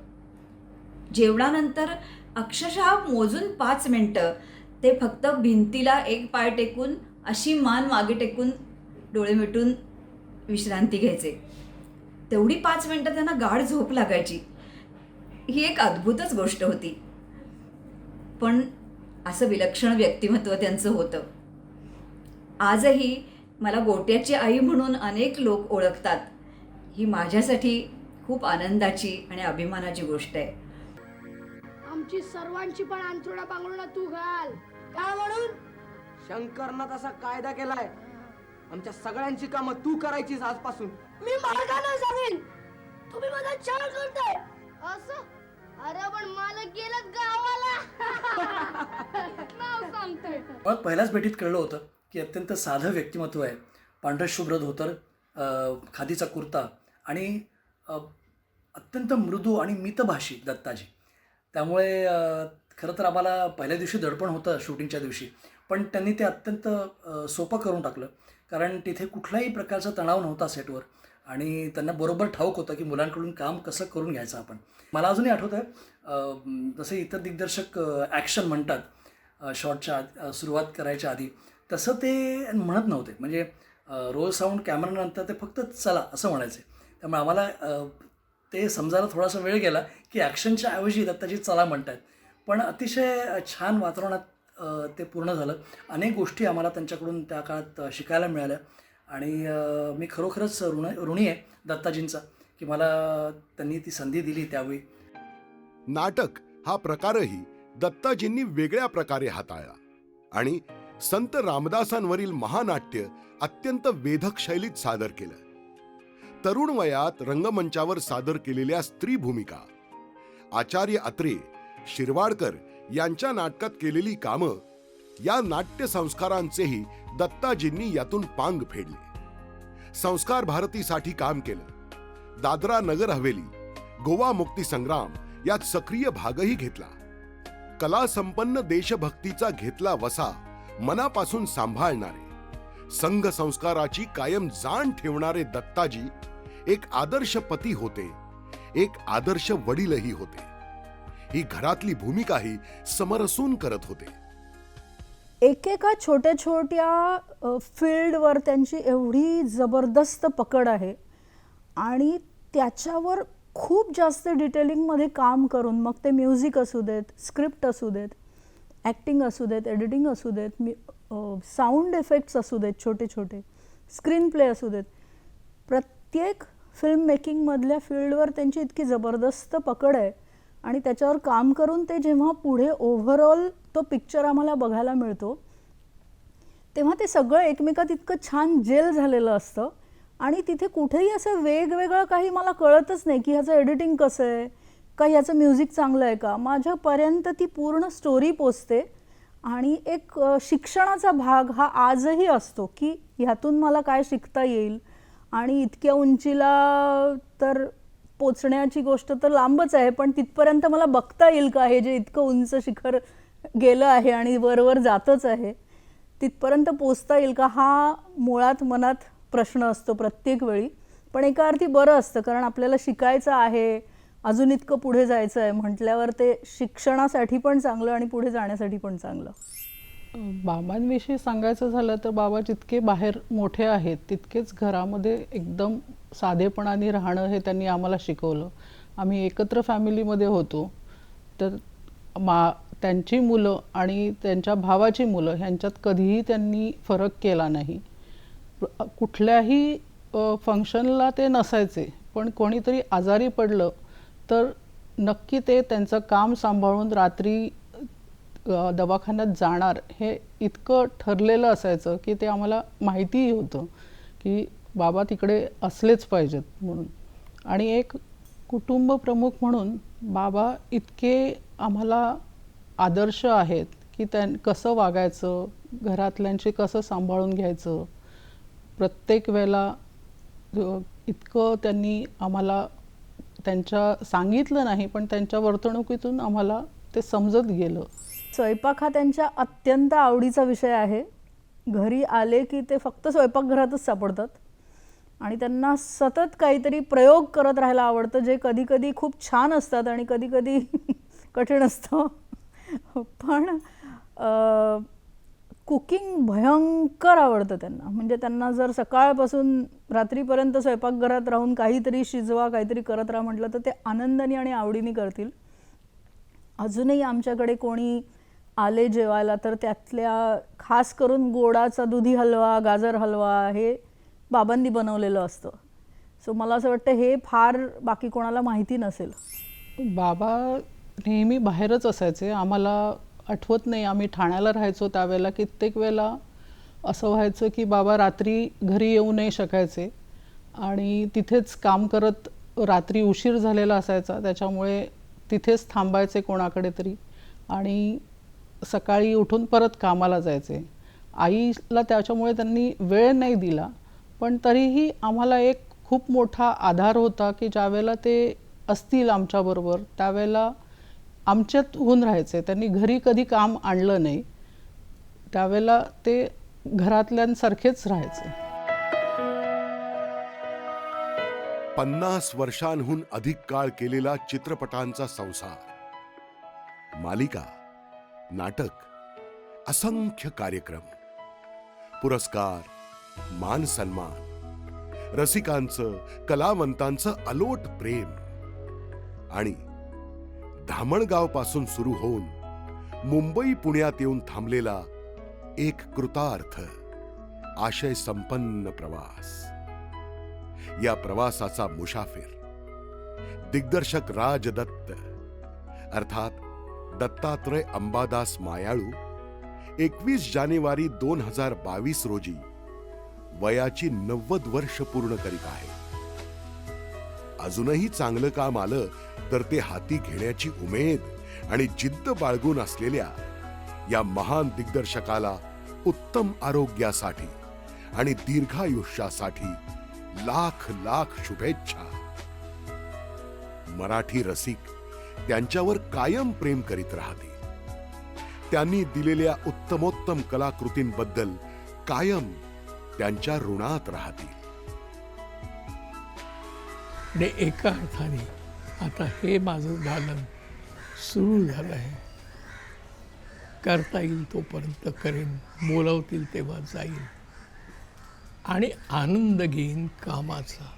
जेवणानंतर अक्षरशः मोजून 5 मिनटं ते फक्त भिंतीला एक पाय टेकून, अशी मान मागे टेकून, डोळे मिटून विश्रांती घ्यायचे. तेवढी 5 मिनटं त्यांना गाढ झोप लागायची. ही एक अद्भुतच गोष्ट होती. पण असं विलक्षण व्यक्तिमत्व त्यांचं होतं. आजही मला गोट्याची आई म्हणून अनेक लोक ओळखतात. ही माझ्यासाठी खूप आनंदाची आणि अभिमानाची गोष्ट आहे. आमची सर्वांची पण अंथरुणा पांघरुणा तू घाल. काय म्हणून? शंकरनं तसा कायदा केलाय, आमच्या सगळ्यांची कामं तू करायचीस आजपासून. मी मालकाला सांगेन तुम्ही मला छळ करताय असं. अरे पण मालक गेलं गावाला. नाव सांगतोय. मला पहिल्याच भेटीत कळलं होतं की अत्यंत साधं व्यक्तिमत्व आहे. पांढरं शुभ्र धोतर, खादीचा कुर्ता आणि अत्यंत मृदू आणि मितभाषी दत्ताजी. त्यामुळे खरं तर आम्हाला पहिल्या दिवशी दडपण होतं शूटिंगच्या दिवशी, पण त्यांनी ते अत्यंत सोपं करून टाकलं. कारण तिथे कुठल्याही प्रकारचा तणाव नव्हता सेटवर आणि त्यांना बरोबर ठाऊक होतं की मुलांकडून काम कसं करून घ्यायचं आपण. मला अजूनही आठवतं आहे, जसे इतर दिग्दर्शक ॲक्शन म्हणतात शॉटच्या सुरुवात करायच्या आधी, तसं ते म्हणत नव्हते. म्हणजे रोल साऊंड कॅमेरानंतर ते फक्त चला असं म्हणायचे. त्यामुळे आम्हाला ते समजायला थोडासा वेळ गेला की ॲक्शनच्या ऐवजी दत्ताजी चला म्हणतात. पण अतिशय छान वातावरणात ते पूर्ण झालं. अनेक गोष्टी आम्हाला त्यांच्याकडून त्या काळात शिकायला मिळाल्या आणि मी खरोखरच ऋणी आहे दत्ताजींचा की मला त्यांनी ती संधी दिली त्यावेळी. नाटक हा प्रकारही दत्ताजींनी वेगळ्या प्रकारे हाताळला आणि संत रामदासांवरील महानाट्य अत्यंत वेधक शैलीत सादर केलं. तरुण वयात रंगमंचावर सादर केलेल्या स्त्री भूमिका, आचार्य अत्रे, शिरवाडकर यांच्या नाटकात केलेली कामं, या नाट्य संस्कारांचेही दत्ताजींनी यातून पांग फेडले. संस्कार भारतीसाठी काम केलं. दादरा नगर हवेली, गोवा मुक्ती संग्राम यात सक्रिय भागही घेतला. कला संपन्न देशभक्तीचा घेतला वसा मनापासून सांभाळणारे, संघ संस्काराची कायम जाण ठेवणारे दत्ताजी एक आदर्श पती होते, एक आदर्श वडीलही होते. ही घरातली भूमिकाही समरसून करत होते. एकेका छोट्या छोट्या फील्डवर त्यांची एवढी जबरदस्त पकड आहे आणि त्याच्यावर खूप जास्त डिटेलिंगमध्ये काम करून, मग ते म्युझिक असू देत, स्क्रिप्ट असू देत, ॲक्टिंग असू देत, एडिटिंग असू देत, साऊंड इफेक्ट्स असू देत, छोटे छोटे स्क्रीन प्ले असू देत, प्रत्येक फिल्म मेकिंगमधल्या फील्डवर त्यांची इतकी जबरदस्त पकड आहे आणि त्याच्यावर काम करून ते जेव्हा पुढे ओव्हरऑल तो पिक्चर आम्हाला बघायला मिळतो तेव्हा ते सगळं एकमेकात इतकं छान जेल झालेलं असतं आणि तिथे कुठेही असं वेगवेगळं काही मला कळतच नाही की ह्याचं एडिटिंग कसं आहे का, ह्याचं म्युझिक चांगलं आहे का. माझ्यापर्यंत ती पूर्ण स्टोरी पोचते आणि एक शिक्षणाचा भाग हा आजही असतो की ह्यातून मला काय शिकता येईल. आणि इतक्या उंचीला तर पोचण्याची गोष्ट तर लांबच आहे, पण तिथपर्यंत मला बघता येईल का, हे जे इतकं उंच शिखर गेलं आहे आणि वरवर जातच आहे, तिथपर्यंत पोचता येईल का, हा मुळात मनात प्रश्न असतो प्रत्येक वेळी. पण एका अर्थी बरं असतं कारण आपल्याला शिकायचं आहे, अजून इतकं पुढे जायचं आहे म्हटल्यावर ते शिक्षणासाठी पण चांगलं आणि पुढे जाण्यासाठी पण चांगलं. बाबांविषयी सांगायचं झालं तर बाबा जितके बाहेर मोठे आहेत तितकेच घरामध्ये एकदम साधेपणाने राहणं हे त्यांनी आम्हाला शिकवलं. आम्ही एकत्र फॅमिलीमध्ये होतो तर त्यांची मुलं आणि त्यांच्या भावाची मुलं ह्यांच्यात कधीही त्यांनी फरक केला नाही. कुठल्याही फंक्शनला ते नसायचे, पण कोणीतरी आजारी पडलं तर नक्की ते त्यांचं काम सांभाळून रात्री दवाखान्यात जाणार हे इतकं ठरलेलं असायचं की ते आम्हाला माहितीही होतं की बाबा तिकडे असलेच पाहिजेत म्हणून. आणि एक कुटुंब प्रमुख म्हणून बाबा इतके आम्हाला आदर्श आहेत की कसं वागायचं, घरातल्यांशी कसं सांभाळून घ्यायचं, प्रत्येक वेळेला इतकं त्यांनी आम्हाला त्यांच्या सांगितलं नाही पण त्यांच्या वर्तणुकीतून आम्हाला ते समजत गेलं. स्वयंपाक हा त्यांच्या अत्यंत आवडीचा विषय आहे. घरी आले की ते फक्त स्वयंपाकघरातच सापडतात आणि त्यांना सतत काहीतरी प्रयोग करत राहायला आवडतं, जे कधी कधी खूप छान असतात आणि कधी कधी कठीण असतं. पण कुकिंग भयंकर आवडतं त्यांना. म्हणजे त्यांना जर सकाळपासून रात्रीपर्यंत स्वयंपाकघरात राहून काहीतरी शिजवा, काहीतरी करत राहा म्हटलं तर ते आनंदाने आणि आवडीने करतील. अजूनही आमच्याकडे कोणी आले जेवायला तर त्यातल्या खास करून गोडाचा दुधी हलवा, गाजर हलवा हे बाबांनी बनवलेलं असतं. सो मला असं वाटतं हे फार बाकी कोणाला माहिती नसेल. बाबा नेहमी बाहेरच असायचे. आम्हाला आठवत नाही, आम्ही ठाण्याला राहायचो त्यावेळेला कित्येक वेळेला असं व्हायचं की बाबा रात्री घरी येऊ नाही शकायचे आणि तिथेच काम करत रात्री उशीर झालेला असायचा, त्याच्यामुळे तिथेच थांबायचे कोणाकडे तरी आणि सकाळी उठून परत कामाला जायचे. आईला त्याच्यामुळे त्यांनी वेळ नाही दिला, पण तरीही आम्हाला एक खूप मोठा आधार होता की ज्यावेळेला ते असतील आमच्याबरोबर त्यावेळेला आमच्यात होऊन राहायचे. त्यांनी घरी कधी काम आणलं नाही, त्यावेळेला ते घरातल्यांसारखेच राहायचे. 50 वर्षांहून अधिक काळ केलेला चित्रपटांचा संसार, मालिका, नाटक, असंख्य कार्यक्रम, पुरस्कार, मान सन्मान, रसिकांचं, कलावंतांचं अलोट प्रेम आणि धामणगाव पासून सुरू होऊन मुंबई पुण्यात येऊन थांबलेला एक कृतार्थ आशय संपन्न प्रवास. या प्रवासाचा मुसाफिर दिग्दर्शक राज दत्त अर्थात दत्तात्रय अंबादास मायाळू 21 जानेवारी 2022 रोजी वयाची 90 वर्ष पूर्ण करीत आहे. अजूनही चांगलं काम आलं तर ते हाती घेण्याची उमेद आणि जिद्द बाळगून असलेल्या या महान दिग्दर्शकाला उत्तम आरोग्यासाठी आणि दीर्घायुष्यासाठी लाख लाख शुभेच्छा. मराठी रसिक त्यांच्यावर कायम प्रेम करीत राहतील. त्यांनी दिलेल्या उत्तमोत्तम कलाकृतींबद्दल कायम त्यांच्या ऋणात राहतील. आणि एका अर्थाने आता हे माझं दालन सुरू झालं आहे. करता येईल तोपर्यंत करेन, बोलावतील तेव्हा जाईल आणि आनंद घेईन कामाचा.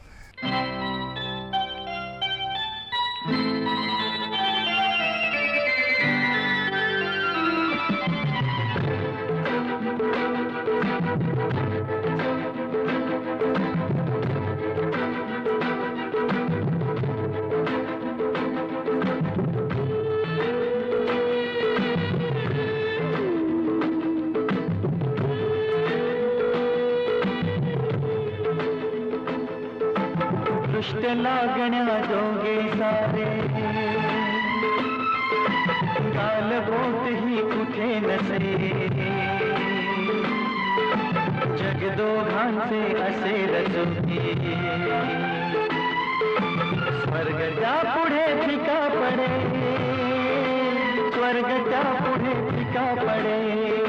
दृष्ट लागण्या जोगे सारे गाल बोट ही कुठे नसे जग दोघांचे असे रचते स्वर्गच्या पुढे फिका पडे स्वर्गच्या पुढे फिका पडे